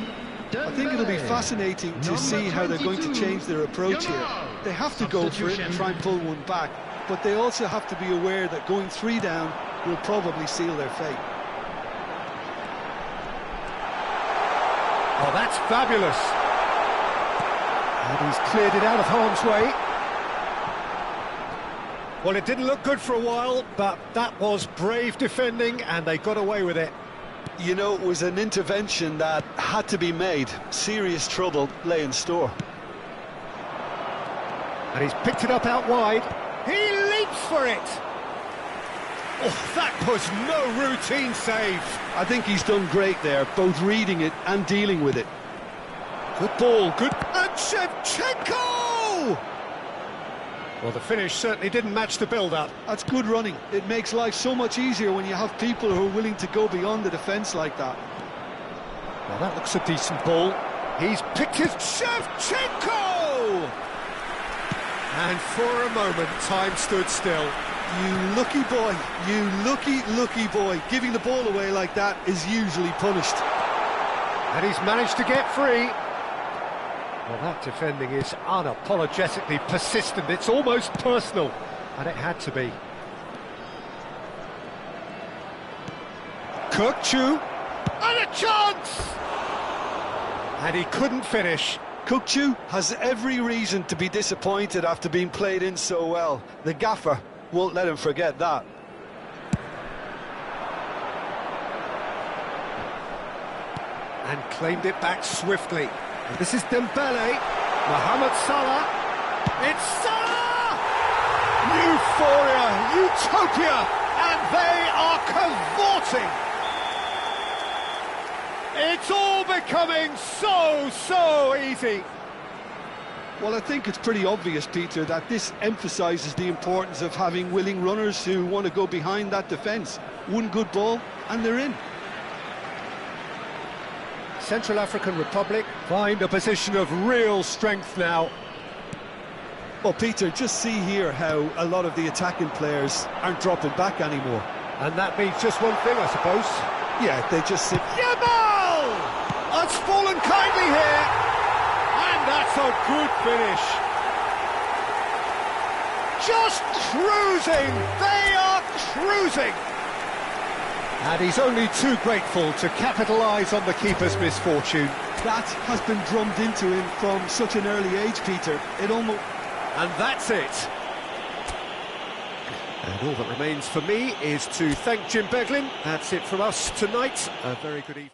I think it'll be fascinating to see how they're going to change their approach here. They have to go for it and try and pull one back, but they also have to be aware that going 3 down will probably seal their fate. Oh, that's fabulous. And he's cleared it out of harm's way. Well, it didn't look good for a while, but that was brave defending, and they got away with it. You know, it was an intervention that had to be made. Serious trouble lay in store. And he's picked it up out wide. He leaps for it! Oh, that was no routine save. I think he's done great there, both reading it and dealing with it. Good ball, good... And Shevchenko! Well, the finish certainly didn't match the build-up. That's good running. It makes life so much easier when you have people who are willing to go beyond the defence like that. Well, that looks a decent ball. He's picked his... Shevchenko! And for a moment, time stood still. You lucky boy, you lucky boy. Giving the ball away like that is usually punished. And he's managed to get free. Well, that defending is unapologetically persistent. It's almost personal, and it had to be. Kukçu, and a chance! And he couldn't finish. Kukçu has every reason to be disappointed after being played in so well. The gaffer won't let him forget that. And claimed it back swiftly. And this is Dembele. Mohamed Salah. It's Salah! Euphoria, utopia, and they are cavorting. It's all becoming so easy. Well, I think it's pretty obvious, Peter, that this emphasises the importance of having willing runners who want to go behind that defence. One good ball, and they're in. Central African Republic find a position of real strength now. Well, Peter, just see here how a lot of the attacking players aren't dropping back anymore. And that means just one thing, I suppose. Yeah, they just sit... Yamal! That's fallen kindly here. And that's a good finish. Just cruising. They are cruising. And he's only too grateful to capitalise on the keeper's misfortune. That has been drummed into him from such an early age, Peter. It almost... And that's it. And all that remains for me is to thank Jim Beglin. That's it from us tonight. A very good evening.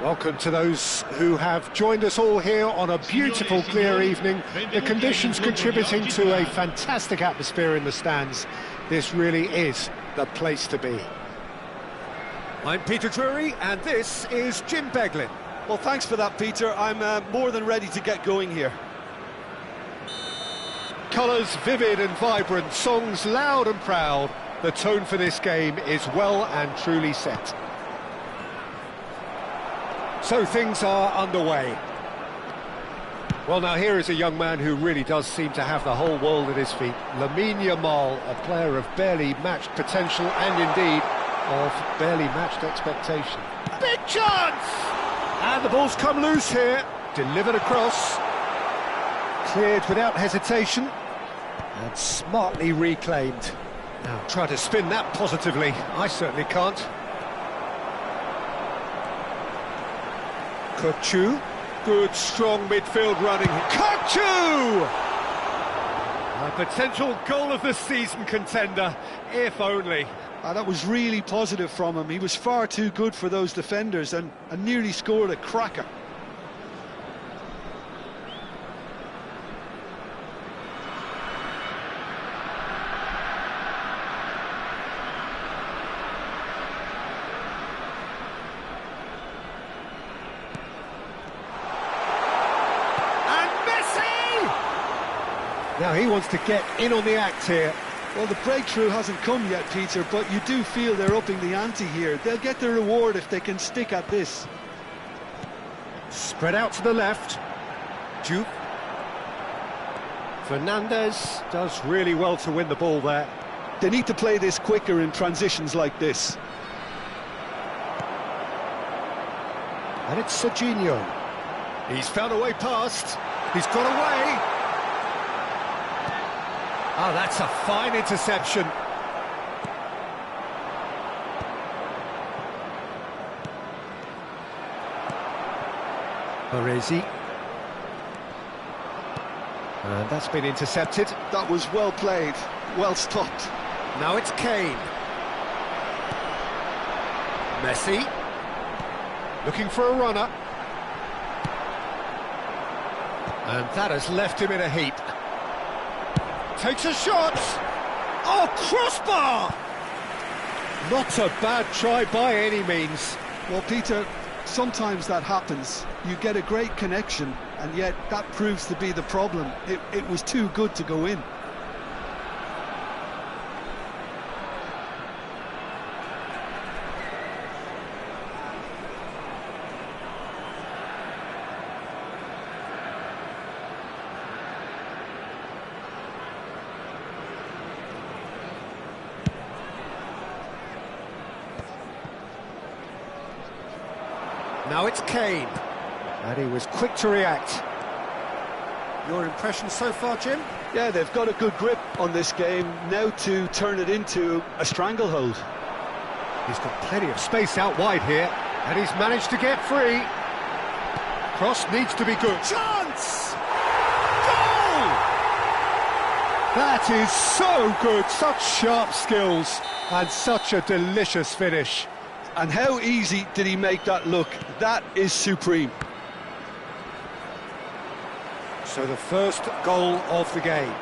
Welcome to those who have joined us all here on a beautiful, clear evening. The conditions contributing to a fantastic atmosphere in the stands. This really is the place to be. I'm Peter Drury, and this is Jim Beglin. Well, thanks for that, Peter. I'm more than ready to get going here. Colours vivid and vibrant, songs loud and proud. The tone for this game is well and truly set. So things are underway. Well, now here is a young man who really does seem to have the whole world at his feet. Lamine Yamal, a player of barely matched potential and indeed of barely matched expectation. Big chance! And the ball's come loose here. Delivered across. Cleared without hesitation. And smartly reclaimed. Now try to spin that positively. I certainly can't. Kochu. Good, strong midfield running. Kochu! A potential goal of the season contender, if only. That was really positive from him. He was far too good for those defenders and nearly scored a cracker. Now he wants to get in on the act here. Well, the breakthrough hasn't come yet, Peter, but you do feel they're upping the ante here. They'll get their reward if they can stick at this. Spread out to the left. Juke. Fernandez does really well to win the ball there. They need to play this quicker in transitions like this. And it's Serginho. He's found a way past. He's got away. Oh, that's a fine interception. Baresi. And that's been intercepted. That was well played, well stopped. Now it's Kane. Messi. Looking for a runner. And that has left him in a heap. Takes a shot. Oh, crossbar! Not a bad try by any means. Well, Peter, sometimes that happens. You get a great connection, and yet that proves to be the problem. It was too good to go in. Now it's Kane, and he was quick to react. Your impression so far, Jim? Yeah, they've got a good grip on this game, now to turn it into a stranglehold. He's got plenty of space out wide here, and he's managed to get free. Cross needs to be good. Chance! Goal! That is so good, such sharp skills, and such a delicious finish. And how easy did he make that look? That is supreme. So the first goal of the game.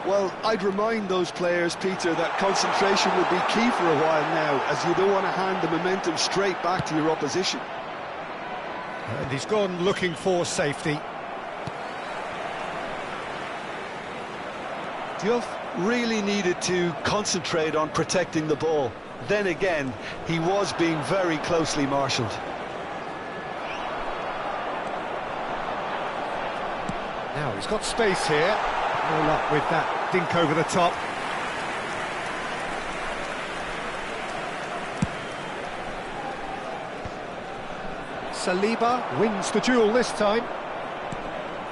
Well, I'd remind those players, Peter, that concentration will be key for a while now, as you don't want to hand the momentum straight back to your opposition. And he's gone looking for safety. Diouf really needed to concentrate on protecting the ball. Then again, he was being very closely marshalled. Now he's got space here. No luck with that dink over the top. Saliba wins the duel this time.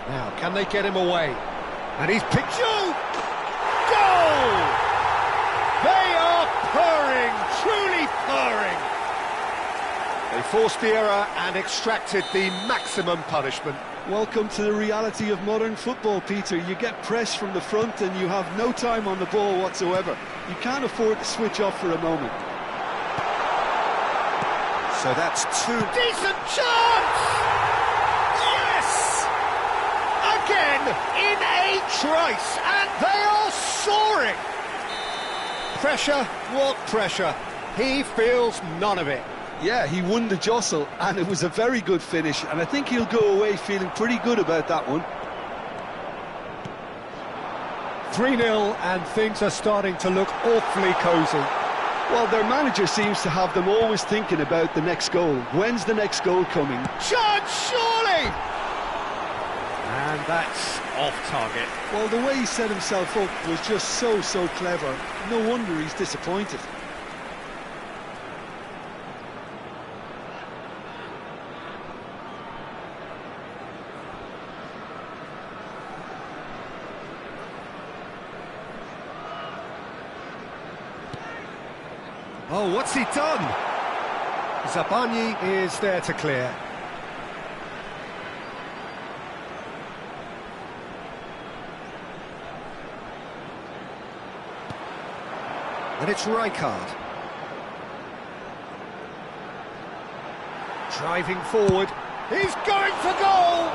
Now, can they get him away? And he's picked you! Goal! They are purring, truly purring. They forced the error and extracted the maximum punishment. Welcome to the reality of modern football, Peter. You get pressed from the front and you have no time on the ball whatsoever. You can't afford to switch off for a moment. So that's two. Decent chance! Yes! Again, in a trice, and they are soaring! Pressure, what pressure? He feels none of it. Yeah, he won the jostle, and it was a very good finish, and I think he'll go away feeling pretty good about that one. 3-0, and things are starting to look awfully cosy. Well, their manager seems to have them always thinking about the next goal. When's the next goal coming? Chance, surely! And that's off target. Well, the way he set himself up was just so clever. No wonder he's disappointed. Oh, what's he done? Zabani is there to clear. And it's Rijkaard. Driving forward. He's going for goal!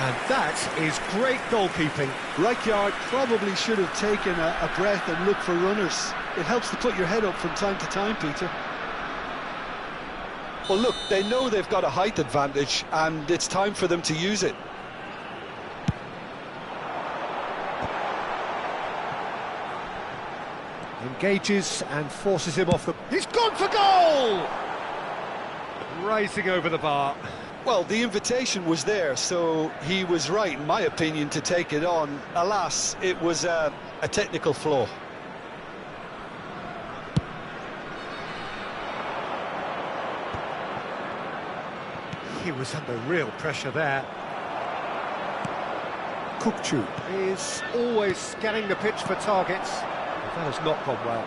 And that is great goalkeeping. Rijkaard probably should have taken a breath and looked for runners. It helps to put your head up from time to time, Peter. Well, look, they know they've got a height advantage, and it's time for them to use it. Engages and forces him off the... He's gone for goal! Racing over the bar. Well, the invitation was there, so he was right, in my opinion, to take it on. Alas, it was a technical flaw. He was under real pressure there. Kukçu is always scanning the pitch for targets. That has not gone well.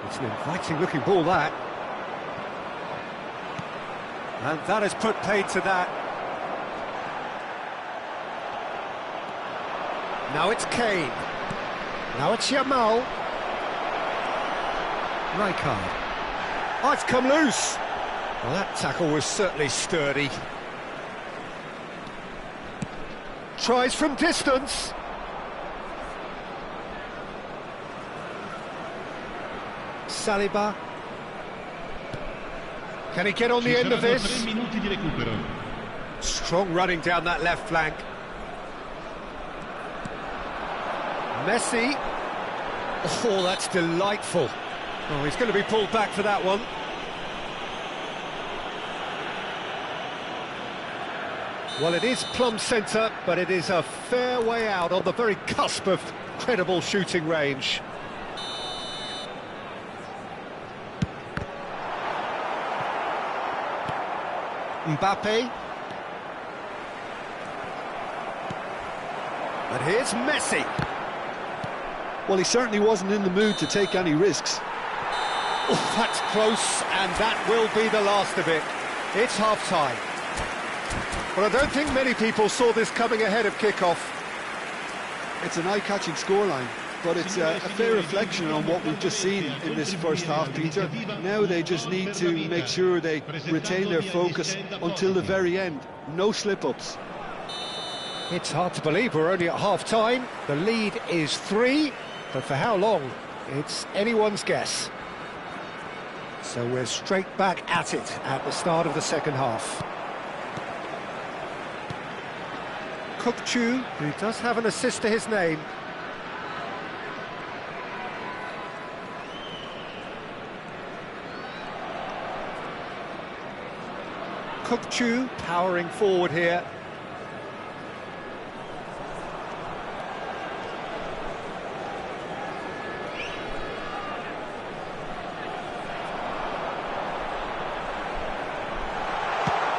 It's an inviting-looking ball, that. And that has put paid to that. Now it's Kane. Now it's Yamal. Rijkaard. Oh, it's come loose. Well, that tackle was certainly sturdy. Tries from distance. Saliba. Can he get on the end of this? Strong running down that left flank. Messi. Oh, that's delightful. Oh, he's going to be pulled back for that one. Well, it is plumb centre, but it is a fair way out on the very cusp of credible shooting range. Mbappe. But here's Messi. Well, he certainly wasn't in the mood to take any risks. Oh, that's close, and that will be the last of it. It's half-time. But I don't think many people saw this coming ahead of kick-off. It's an eye-catching scoreline, but it's a fair reflection on what we've just seen in this first half, Peter. Now they just need to make sure they retain their focus until the very end. No slip-ups. It's hard to believe we're only at half-time. The lead is 3, but for how long? It's anyone's guess. So we're straight back at it at the start of the second half. Kukçu, who does have an assist to his name. Kukçu powering forward here.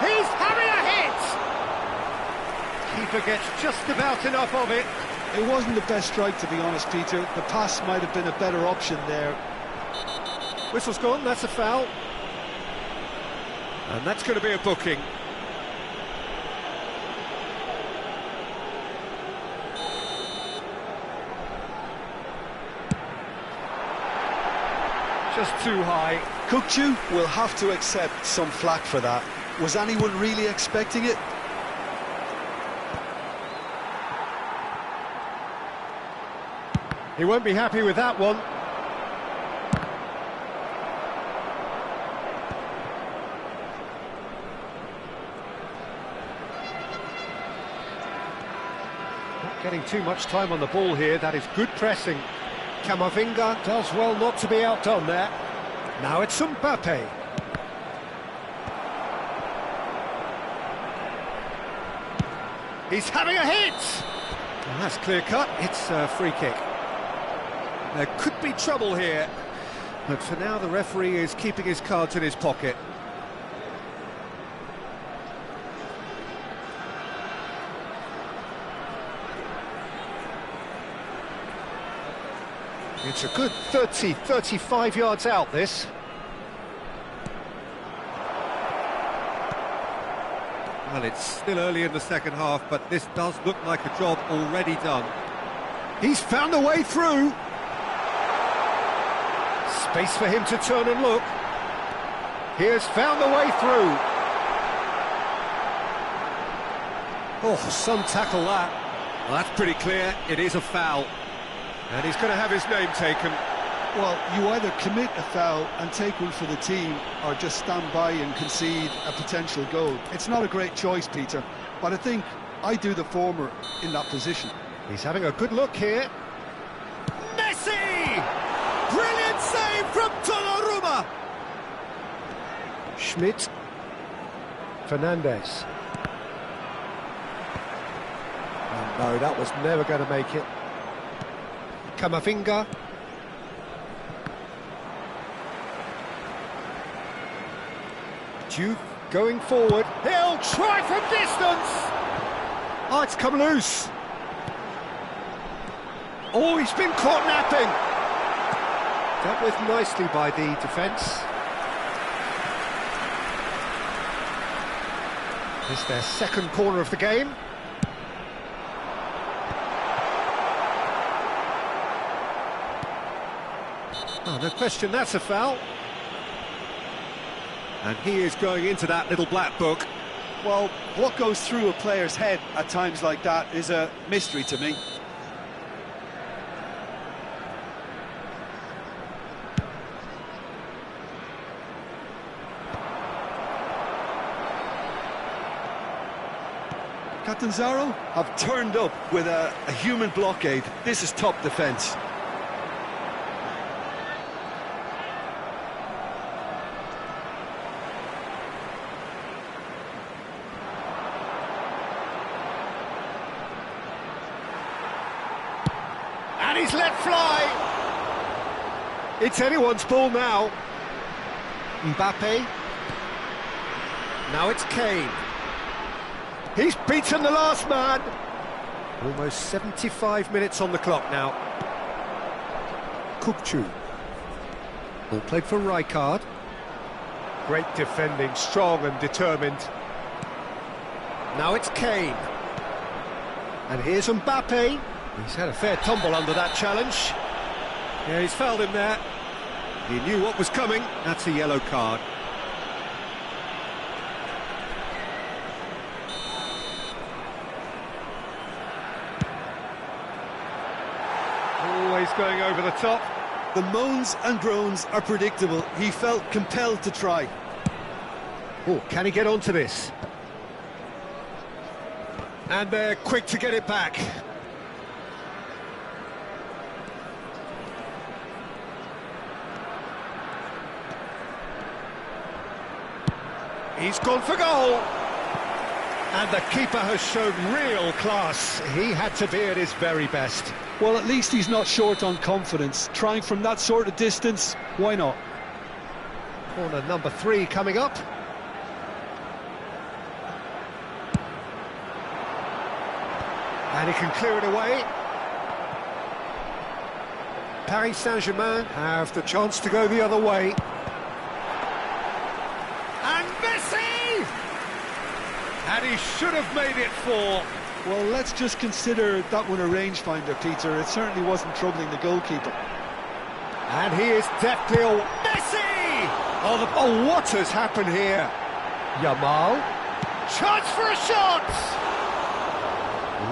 He's having a hit! Keeper gets just about enough of it. It wasn't the best strike, to be honest, Peter. The pass might have been a better option there. Whistle's gone, that's a foul. And that's going to be a booking. just too high. Kukçu will have to accept some flack for that. Was anyone really expecting it? He won't be happy with that one. Not getting too much time on the ball here. That is good pressing. Camavinga does well not to be outdone there. Now it's Mbappe. He's having a hit! Well, that's clear cut. It's a free kick. There could be trouble here, but for now the referee is keeping his cards in his pocket. It's a good 30, 35 yards out, this. Well, it's still early in the second half, but this does look like a job already done. He's found a way through. Space for him to turn and look. He has found the way through. Oh, some tackle that. Well, that's pretty clear. It is a foul. And he's going to have his name taken. Well, you either commit a foul and take one for the team, or just stand by and concede a potential goal. It's not a great choice, Peter, but I think I do the former in that position. He's having a good look here. Messi! Brilliant save from Donnarumma! Schmidt. Fernandes. Oh, no, that was never going to make it. Camavinga. Duke going forward. He'll try from distance! Oh, it's come loose. Oh, he's been caught napping. Dealt with nicely by the defence. It's their second corner of the game. Oh, no question, that's a foul. And he is going into that little black book. Well, what goes through a player's head at times like that is a mystery to me. Catanzaro have turned up with a human blockade. This is top defence. And he's let fly. It's anyone's ball now. Mbappe. Now it's Kane. He's beaten the last man. Almost 75 minutes on the clock now. Kukçu. Ball played for Rijkaard. Great defending, strong and determined. Now it's Kane. And here's Mbappe. He's had a fair tumble under that challenge. Yeah, he's fouled him there. He knew what was coming. That's a yellow card. Always going over the top. The moans and groans are predictable. He felt compelled to try. Oh, can he get onto this? And they're quick to get it back. He's gone for goal. And the keeper has shown real class. He had to be at his very best. Well, at least he's not short on confidence. Trying from that sort of distance, why not? Corner number 3 coming up. And he can clear it away. Paris Saint-Germain have the chance to go the other way. And Messi! And he should have made it 4. Well, let's just consider that one a rangefinder, Peter. It certainly wasn't troubling the goalkeeper. And he is deftly... Messi! Oh, what has happened here? Yamal. Chance for a shot!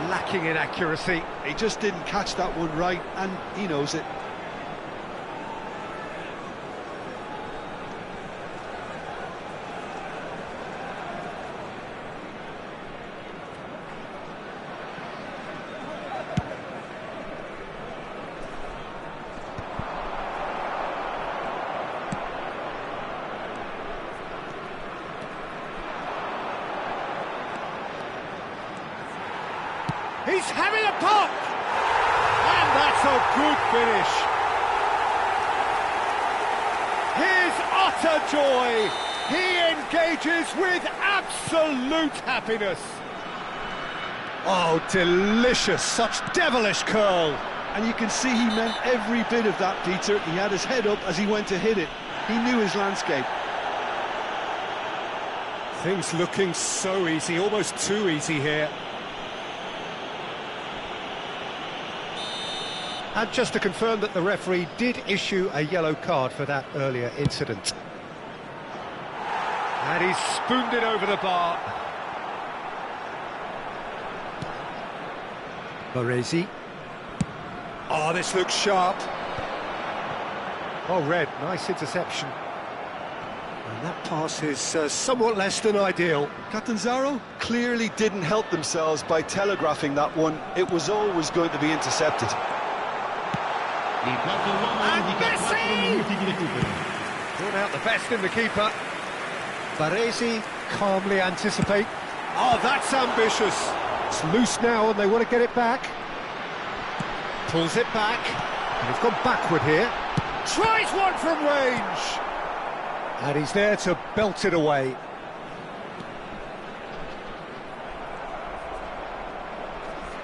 Lacking in accuracy. He just didn't catch that one right, and he knows it. He's having a pop! And that's a good finish. His utter joy. He engages with absolute happiness. Oh, delicious. Such devilish curl. And you can see he meant every bit of that, Peter. He had his head up as he went to hit it. He knew his landscape. Things looking so easy, almost too easy here. And just to confirm that the referee did issue a yellow card for that earlier incident. And he's spooned it over the bar. Baresi. Oh, this looks sharp. Oh, red, nice interception. And that pass is somewhat less than ideal. Catanzaro clearly didn't help themselves by telegraphing that one. It was always going to be intercepted. And Messi! Brought out the best in the keeper. Baresi calmly anticipate. Oh, that's ambitious. It's loose now and they want to get it back. Pulls it back. And he's gone backward here. Tries one from range. And he's there to belt it away.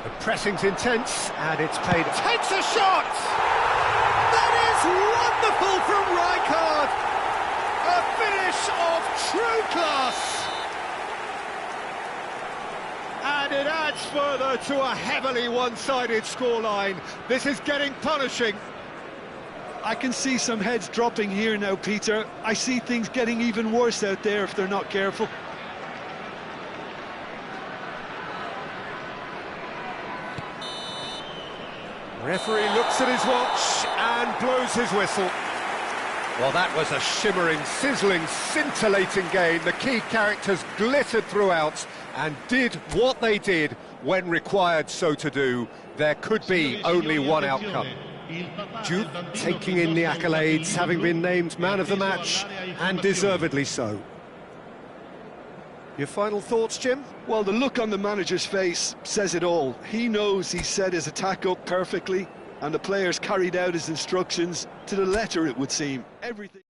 The pressing's intense and it's paid. Takes a shot! Wonderful from Rijkaard! A finish of true class! And it adds further to a heavily one-sided scoreline. This is getting punishing. I can see some heads dropping here now, Peter. I see things getting even worse out there if they're not careful. Referee looks at his watch and blows his whistle. Well, that was a shimmering, sizzling, scintillating game. The key characters glittered throughout and did what they did when required so to do. There could be only one outcome. Jude taking in the accolades, having been named man of the match, and deservedly so. Your final thoughts, Jim? Well, the look on the manager's face says it all. He knows he set his attack up perfectly, and the players carried out his instructions to the letter, it would seem. Everything.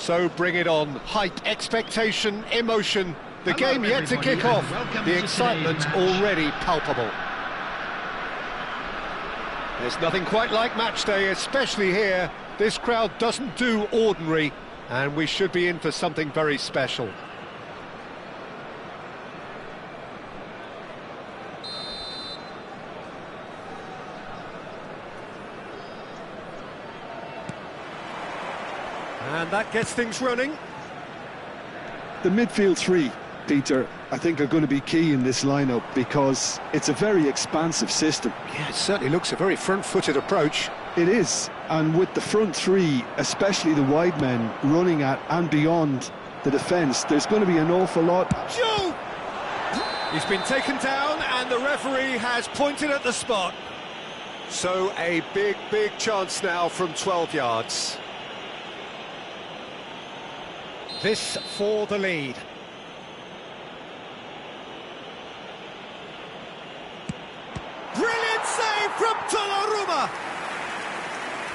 So bring it on. Hype, expectation, emotion. The game yet to kick off. The excitement already palpable. There's nothing quite like match day, especially here. This crowd doesn't do ordinary, and we should be in for something very special. And that gets things running. The midfield three, Peter, I think are going to be key in this lineup because it's a very expansive system. Yeah, it certainly looks a very front-footed approach. It is, and with the front three, especially the wide men running at and beyond the defence, there's going to be an awful lot. Joe! He's been taken down and the referee has pointed at the spot. So a big chance now from 12 yards. This for the lead. Brilliant save from Donnarumma!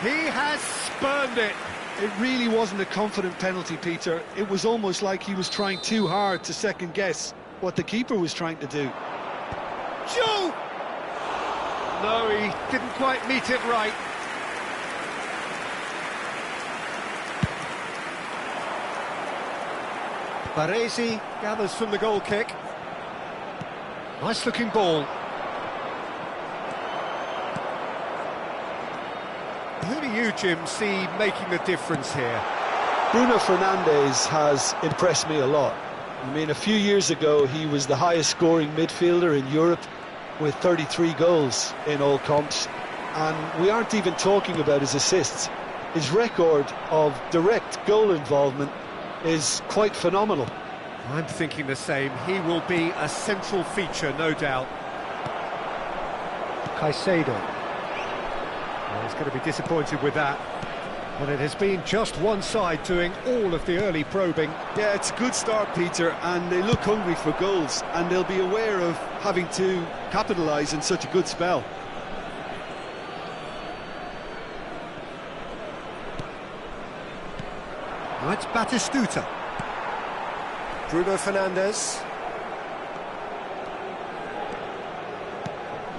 He has spurned it. It really wasn't a confident penalty, Peter. It was almost like he was trying too hard to second-guess what the keeper was trying to do. Joe! No, he didn't quite meet it right. Baresi gathers from the goal kick. Nice looking ball. Who do you, Jim, see making the difference here? Bruno Fernandes has impressed me a lot. I mean, a few years ago he was the highest scoring midfielder in Europe with 33 goals in all comps, and we aren't even talking about his assists. His record of direct goal involvement is quite phenomenal. I'm thinking the same. He will be a central feature, no doubt. Caicedo. Well, he's going to be disappointed with that. But it has been just one side doing all of the early probing. Yeah, it's a good start, Peter, and they look hungry for goals, and they'll be aware of having to capitalise in such a good spell. Now it's Batistuta. Bruno Fernandes.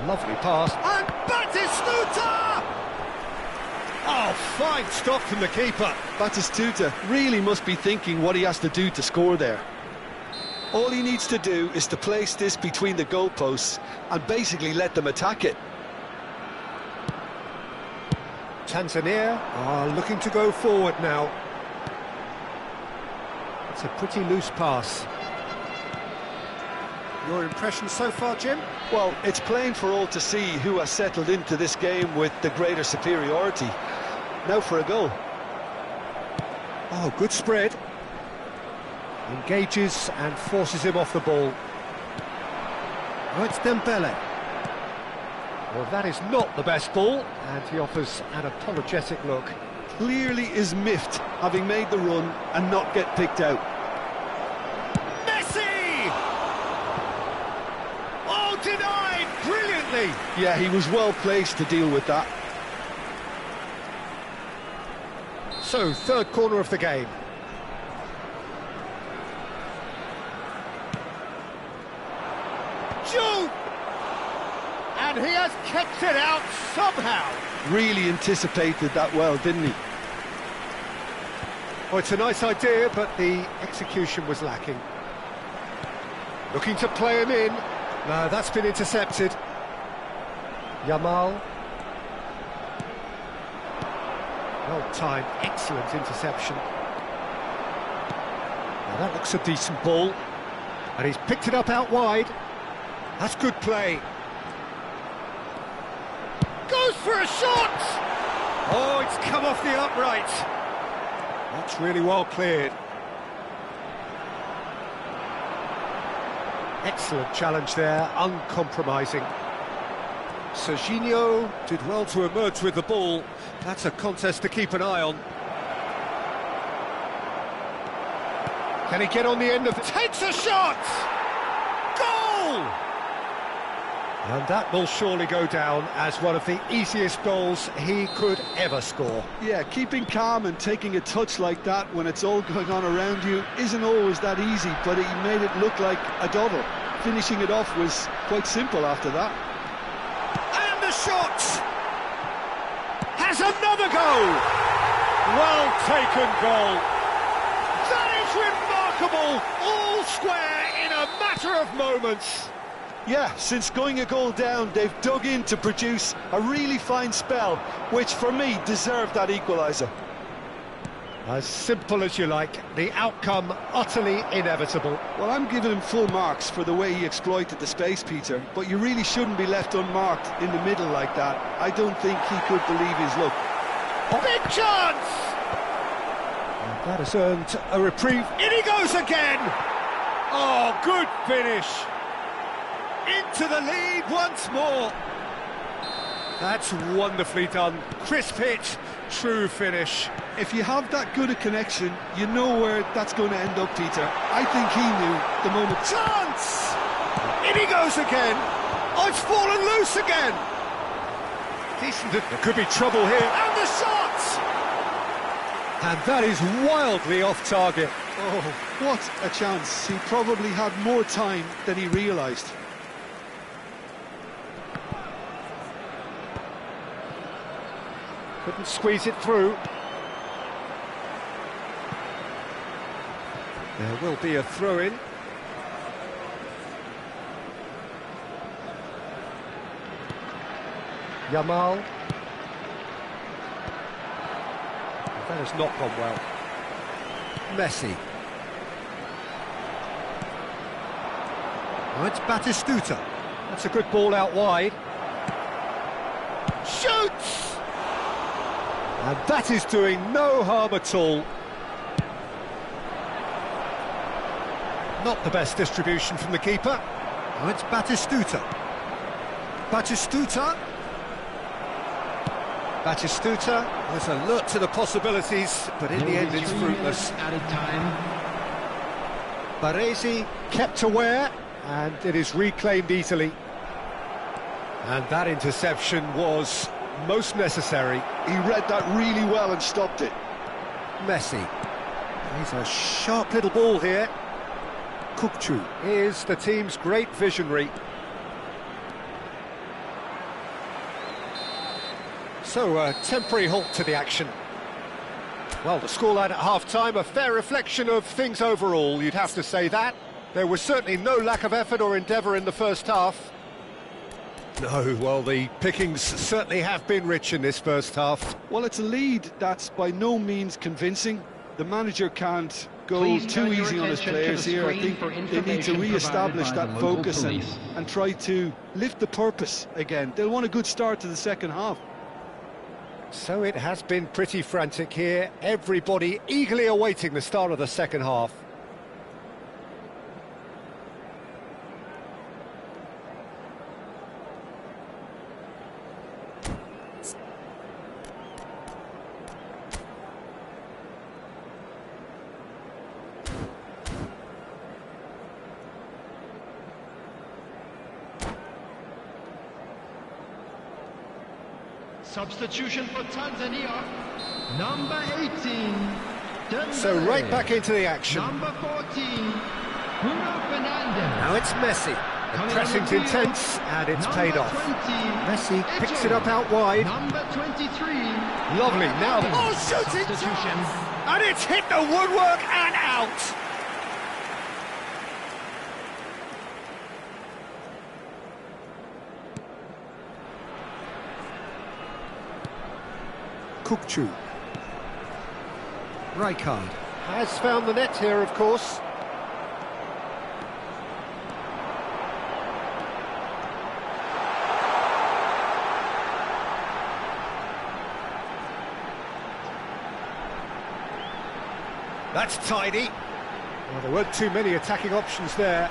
Lovely pass. And Batistuta! Oh, fine stop from the keeper. Batistuta really must be thinking what he has to do to score there. All he needs to do is to place this between the goalposts and basically let them attack it. Tanzania are looking to go forward now. It's a pretty loose pass. Your impression so far, Jim? Well, it's plain for all to see who has settled into this game with the greater superiority. Now for a goal. Oh, good spread. Engages and forces him off the ball. Oh, it's Dembele. Well, that is not the best ball, and he offers an apologetic look. Clearly is miffed, having made the run and not get picked out. Messi! Oh, denied brilliantly! Yeah, he was well placed to deal with that. So, third corner of the game. Joe! And he has kept it out somehow. Really anticipated that well, didn't he? Oh, it's a nice idea, but the execution was lacking. Looking to play him in. No, that's been intercepted. Yamal. Well timed, excellent interception. Now that looks a decent ball. And he's picked it up out wide. That's good play. Goes for a shot! Oh, it's come off the upright. That's really well cleared. Excellent challenge there, uncompromising. Serginho did well to emerge with the ball. That's a contest to keep an eye on. Can he get on the end of it? Takes a shot! Goal! And that will surely go down as one of the easiest goals he could ever score. Yeah, keeping calm and taking a touch like that when it's all going on around you isn't always that easy, but he made it look like a double. Finishing it off was quite simple after that. And the shot! Has another goal! Well taken goal. That is remarkable! All square in a matter of moments. Yeah, since going a goal down, they've dug in to produce a really fine spell, which for me deserved that equaliser. As simple as you like, the outcome utterly inevitable. Well, I'm giving him full marks for the way he exploited the space, Peter, but you really shouldn't be left unmarked in the middle like that. I don't think he could believe his luck. Big chance! And that has earned a reprieve. In he goes again! Oh, good finish! Into the lead once more. That's wonderfully done. Crisp hit, true finish. If you have that good a connection, you know where that's going to end up, Peter. I think he knew the moment. Chance! In he goes again. Oh, it's fallen loose again. Decent. There could be trouble here. And the shot! And that is wildly off target. Oh, what a chance. He probably had more time than he realised. Couldn't squeeze it through. There will be a throw-in. Yamal. That has not gone well. Messi. Oh, it's Batistuta. That's a good ball out wide. Shoots! And that is doing no harm at all. Not the best distribution from the keeper. Oh, it's Batistuta. Batistuta. Batistuta was alert to the possibilities, but in the end it's fruitless. Added time. Baresi kept aware, and it is reclaimed easily. And that interception was most necessary. He read that really well and stopped it. Messi. He's a sharp little ball here. Kukçu is the team's great visionary. So, a temporary halt to the action. Well, the scoreline at half-time, a fair reflection of things overall, you'd have to say that. There was certainly no lack of effort or endeavour in the first half. No, well, the pickings certainly have been rich in this first half. Well, it's a lead that's by no means convincing. The manager can't go Please too turn your easy on his attention to players the here. I screen think for they need to information re-establish provided by that the local focus police. and try to lift the purpose again. They'll want a good start to the second half. So it has been pretty frantic here. Everybody eagerly awaiting the start of the second half. Substitution for Tanzania. Number 18. Dembele. So right back into the action. Number 14. Bruno Fernandes. Now it's Messi. The Coming pressing's on the field, intense, and it's number paid off. 20, Messi picks Ito. it up out wide. Number 23. Lovely. Now, oh, shooting Substitution. chance! And it's hit the woodwork and out. Kukçu. Rijkaard has found the net here, of course. That's tidy. Well, there weren't too many attacking options there.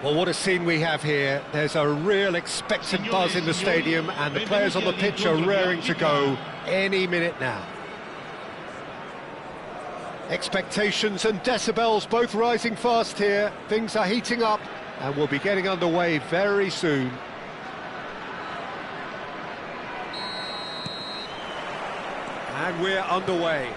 Well, what a scene we have here. There's a real expectant buzz in the stadium, and the players on the pitch are raring to go any minute now. Expectations and decibels both rising fast here. Things are heating up, and we'll be getting underway very soon. And we're underway.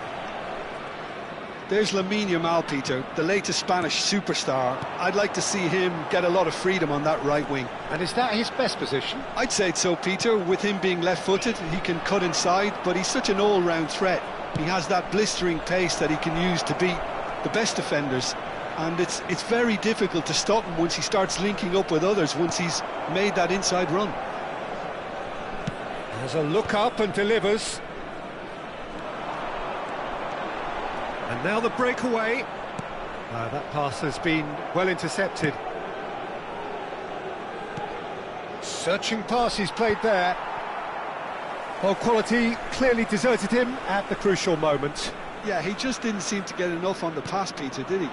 There's Lamine Yamal, Peter, the latest Spanish superstar. I'd like to see him get a lot of freedom on that right wing. And is that his best position? I'd say so, Peter. With him being left-footed, he can cut inside, but he's such an all-round threat. He has that blistering pace that he can use to beat the best defenders, and it's very difficult to stop him once he starts linking up with others, once he's made that inside run. There's a look up and delivers. And now the breakaway. That pass has been well intercepted. Searching pass he's played there. Well, quality clearly deserted him at the crucial moment. Yeah, he just didn't seem to get enough on the pass, Peter, did he?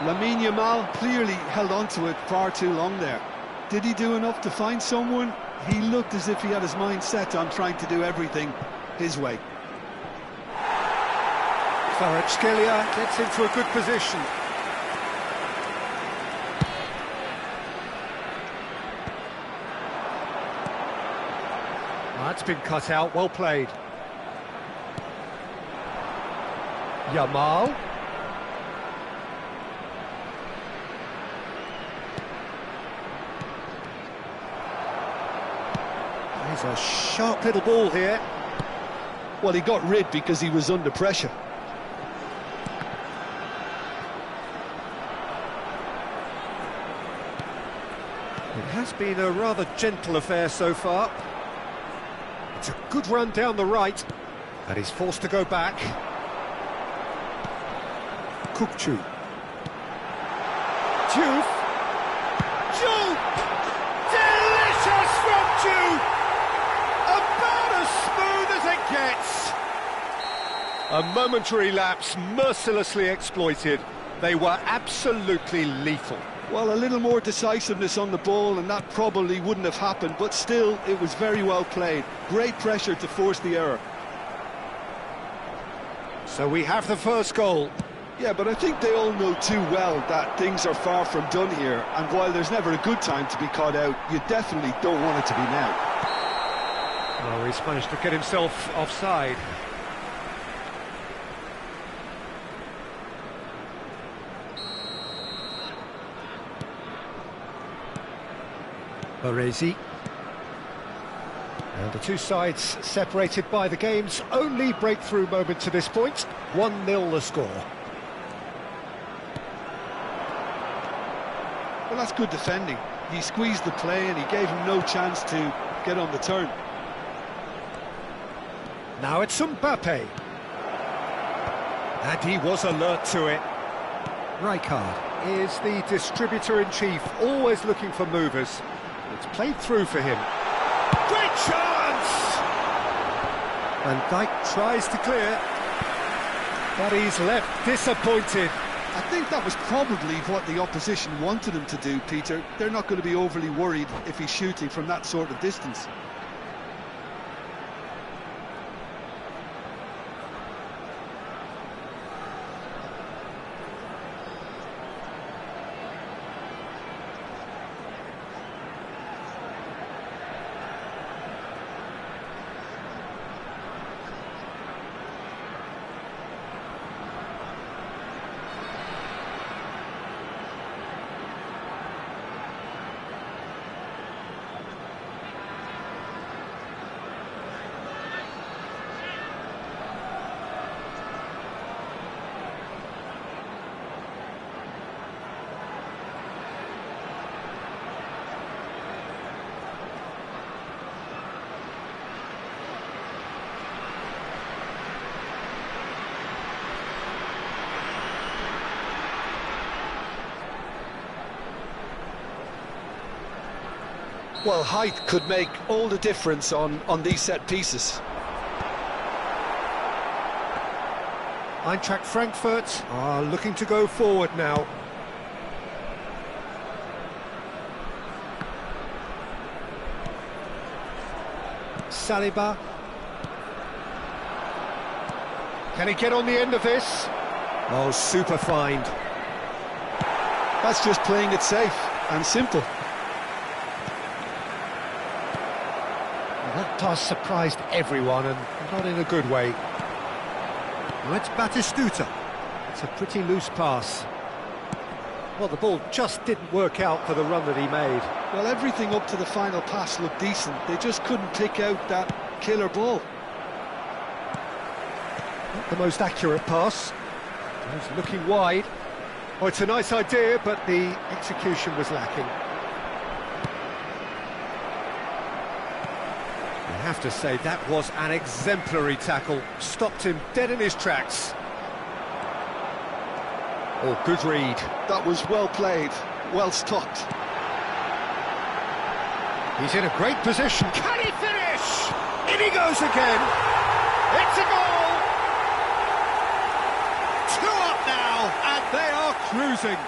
Lamine Yamal clearly held on to it far too long there. Did he do enough to find someone? He looked as if he had his mind set on trying to do everything his way. Kvaratskhelia gets into a good position. That's been cut out, well played. Yamal. There's a sharp little ball here. Well, he got rid because he was under pressure. It has been a rather gentle affair so far. It's a good run down the right, and he's forced to go back. Kukçu. Diouf. Diouf! Delicious from Diouf! About as smooth as it gets. A momentary lapse mercilessly exploited. They were absolutely lethal. Well, a little more decisiveness on the ball and that probably wouldn't have happened, but still, it was very well played. Great pressure to force the error. So we have the first goal. Yeah, but I think they all know too well that things are far from done here, and while there's never a good time to be caught out, you definitely don't want it to be now. Well, he's managed to get himself offside. Baresi. And the two sides separated by the game's only breakthrough moment to this point. 1-0 the score. Well, that's good defending. He squeezed the play and he gave him no chance to get on the turn. Now it's Mbappe. And he was alert to it. Rijkaard is the distributor-in-chief, always looking for movers. It's played through for him. Great chance! Van Dijk tries to clear, but he's left disappointed. I think that was probably what the opposition wanted him to do, Peter. They're not going to be overly worried if he's shooting from that sort of distance. Well, height could make all the difference on these set pieces. Eintracht Frankfurt are looking to go forward now. Saliba. Can he get on the end of this? Oh, super find. That's just playing it safe and simple. That pass surprised everyone, and not in a good way. Now it's Batistuta. It's a pretty loose pass. Well, the ball just didn't work out for the run that he made. Well, everything up to the final pass looked decent. They just couldn't pick out that killer ball. Not the most accurate pass. He's looking wide. Oh, it's a nice idea, but the execution was lacking. I have to say, that was an exemplary tackle. Stopped him dead in his tracks. Oh, good read. That was well played, well stopped. He's in a great position. Can he finish? In he goes again. It's a goal! 2 up now, and they are cruising.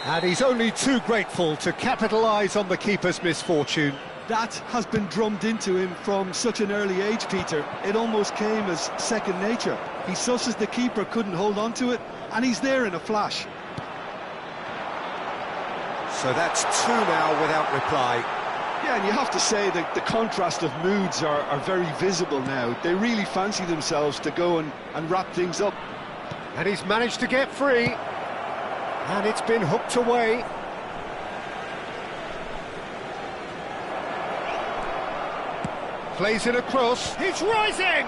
And he's only too grateful to capitalise on the keeper's misfortune. That has been drummed into him from such an early age, Peter. It almost came as second nature. He susses the keeper couldn't hold on to it, and he's there in a flash. So that's 2 now without reply. Yeah, and you have to say that the contrast of moods are very visible now. They really fancy themselves to go and wrap things up. And he's managed to get free. And it's been hooked away. Plays it across. He's rising!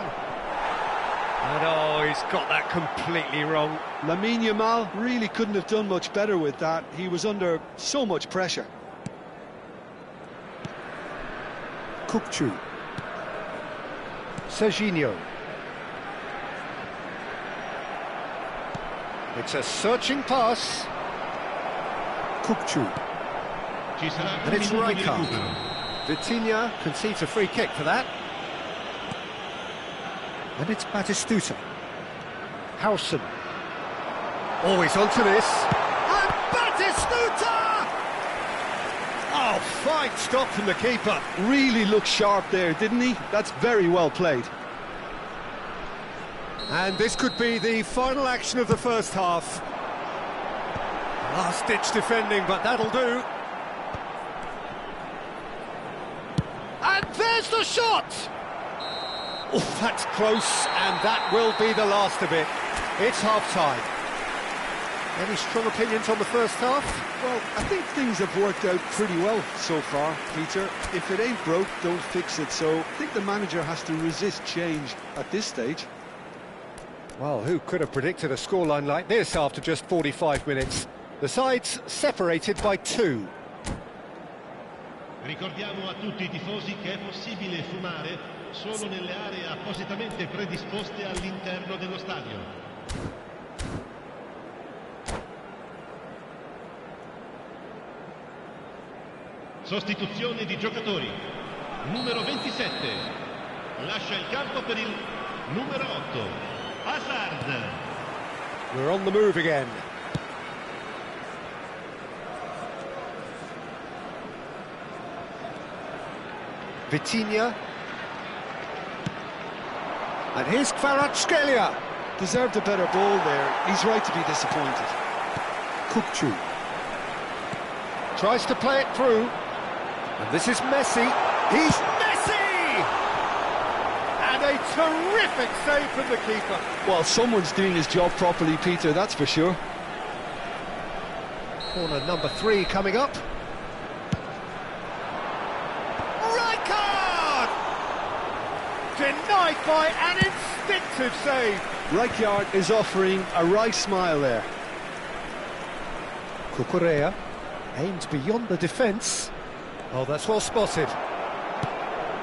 And oh, he's got that completely wrong. Lamine Yamal really couldn't have done much better with that. He was under so much pressure. Kukçu. Serginho. It's a searching pass. Kukçu. And it's Rijkaard. Vitinha concedes a free kick for that. And it's Batistuta. Howson. Oh, he's onto this. And Batistuta! Oh, fine stop from the keeper. Really looked sharp there, didn't he? That's very well played. And this could be the final action of the first half. Last-ditch defending, but that'll do. And there's the shot! Oh, that's close, and that will be the last of it. It's half-time. Any strong opinions on the first half? Well, I think things have worked out pretty well so far, Peter. If it ain't broke, don't fix it. So I think the manager has to resist change at this stage. Well, who could have predicted a scoreline like this after just 45 minutes? The sides separated by 2. Ricordiamo a tutti I tifosi che è possibile fumare solo nelle aree appositamente predisposte all'interno dello stadio. Sostituzione di giocatori. Numero 27 lascia il campo per il numero 8 Hazard. We're on the move again. Vitinha. And here's Kvaratskhelia. Deserved a better ball there. He's right to be disappointed. Kukçu. Tries to play it through. And this is Messi. He's Messi! And a terrific save from the keeper. Well, someone's doing his job properly, Peter, that's for sure. Corner number 3 coming up. Rijkaard! Denied by an instinctive save. Rijkaard is offering a right smile there. Cucurella aims beyond the defence. Oh, that's well spotted.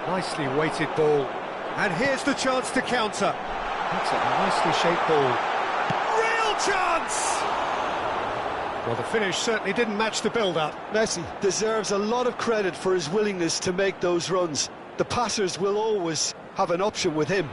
Nicely weighted ball. And here's the chance to counter. That's a nicely shaped ball. Real chance! Well, the finish certainly didn't match the build-up. Messi deserves a lot of credit for his willingness to make those runs. The passers will always have an option with him.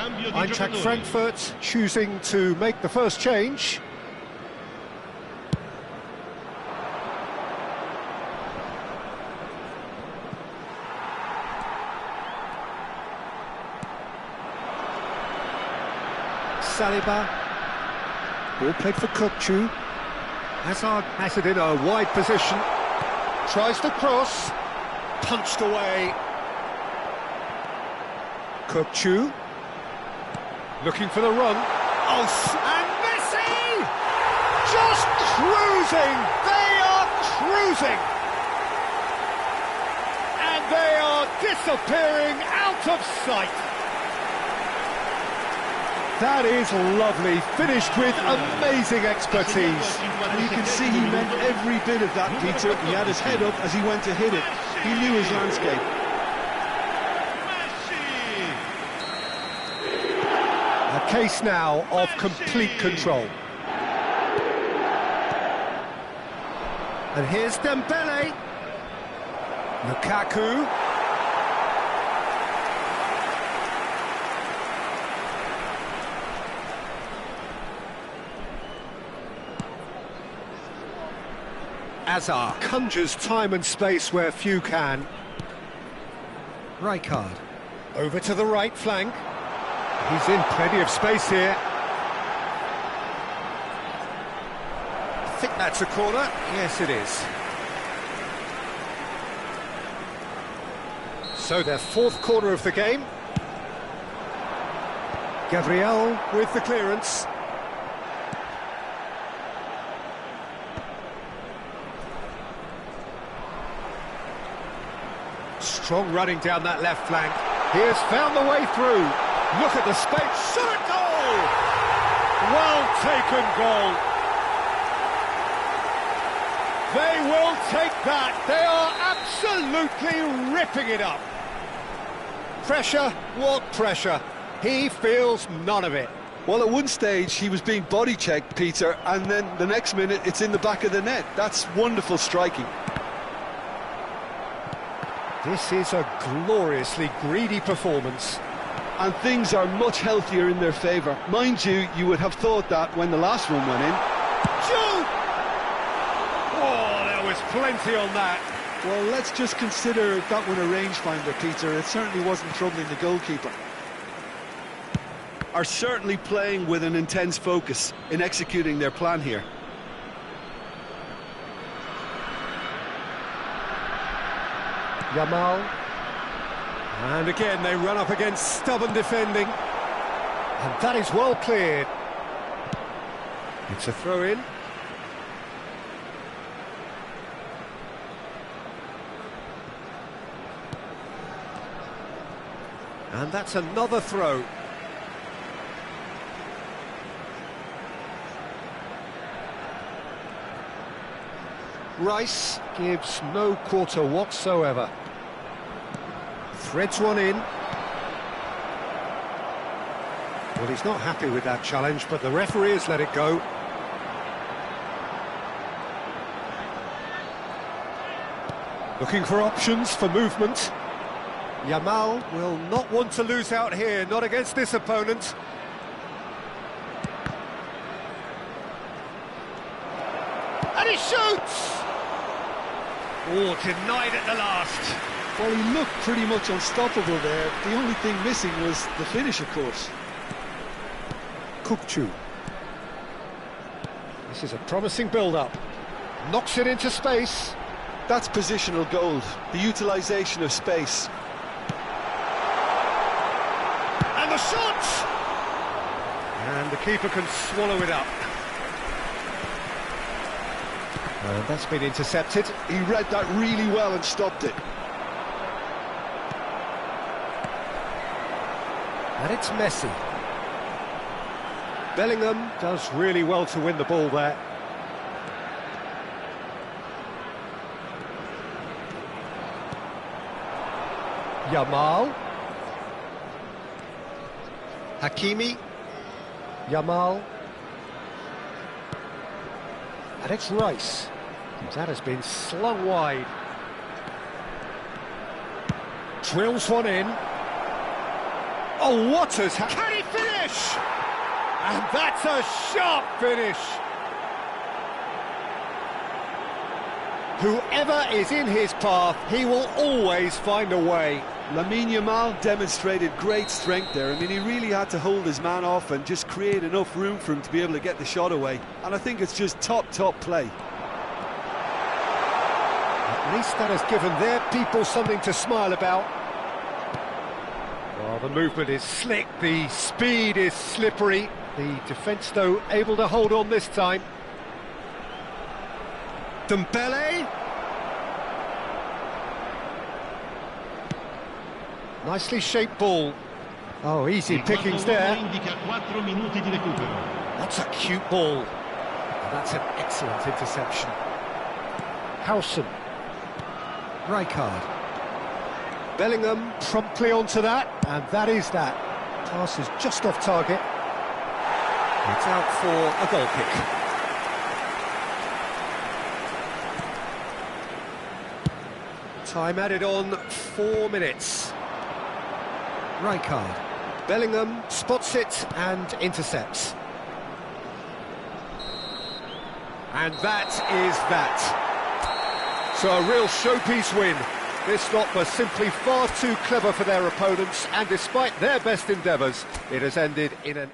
Cambio di Eintracht giocatori. Frankfurt choosing to make the first change. Saliba. Ball played for Kukçu. Hazard has it in a wide position. Tries to cross. Punched away. Kukçu. Looking for the run. Oh, and Messi! Just cruising! They are cruising! And they are disappearing out of sight. That is lovely, finished with amazing expertise. And you can see he meant every bit of that, Peter. He had his head up as he went to hit it. He knew his landscape. A case now of complete control. And here's Dembele. Lukaku. Hazard conjures time and space where few can. Rijkaard. Over to the right flank. He's in plenty of space here. I think that's a corner. Yes, it is. So their fourth corner of the game. Gabriel with the clearance. Strong running down that left flank. He has found the way through. Look at the space. Shot at goal! Well taken goal. They will take that. They are absolutely ripping it up. Pressure? What pressure? He feels none of it. Well, at one stage, he was being body-checked, Peter, and then the next minute, it's in the back of the net. That's wonderful striking. This is a gloriously greedy performance. And things are much healthier in their favour. Mind you, you would have thought that when the last one went in. Shoot! Oh, there was plenty on that. Well, let's just consider that one a rangefinder, Peter. It certainly wasn't troubling the goalkeeper. Are certainly playing with an intense focus in executing their plan here. Yamal. And again, they run up against stubborn defending. And that is well cleared. It's a throw-in. And that's another throw. Rice gives no quarter whatsoever. Threads one in. Well, he's not happy with that challenge, but the referee has let it go. Looking for options for movement. Yamal will not want to lose out here, not against this opponent. And he shoots! Oh, denied at the last. Well, he looked pretty much unstoppable there. The only thing missing was the finish, of course. Kukçu. This is a promising build-up. Knocks it into space. That's positional gold, the utilisation of space. And the shot! And the keeper can swallow it up. And that's been intercepted. He read that really well and stopped it. And it's Messi. Bellingham does really well to win the ball there. Yamal. Hakimi. Yamal. And it's Rice. That has been slung wide. Drills one in. Oh, what has happened? Can he finish! And that's a sharp finish! Whoever is in his path, he will always find a way. Lamine Yamal demonstrated great strength there. I mean, he really had to hold his man off and just create enough room for him to be able to get the shot away. And I think it's just top play. At least that has given their people something to smile about. Well, the movement is slick, the speed is slippery. The defence, though, able to hold on this time. Dembele. Nicely shaped ball. Oh, easy pickings there. That's a cute ball. And that's an excellent interception. Howson. Rijkaard. Bellingham promptly onto that, and that is that. Pass is just off target. It's out for a goal kick. Time added on, 4 minutes. Rijkaard. Bellingham spots it and intercepts. And that is that. So a real showpiece win. This lot was simply far too clever for their opponents, and despite their best endeavours, it has ended in an...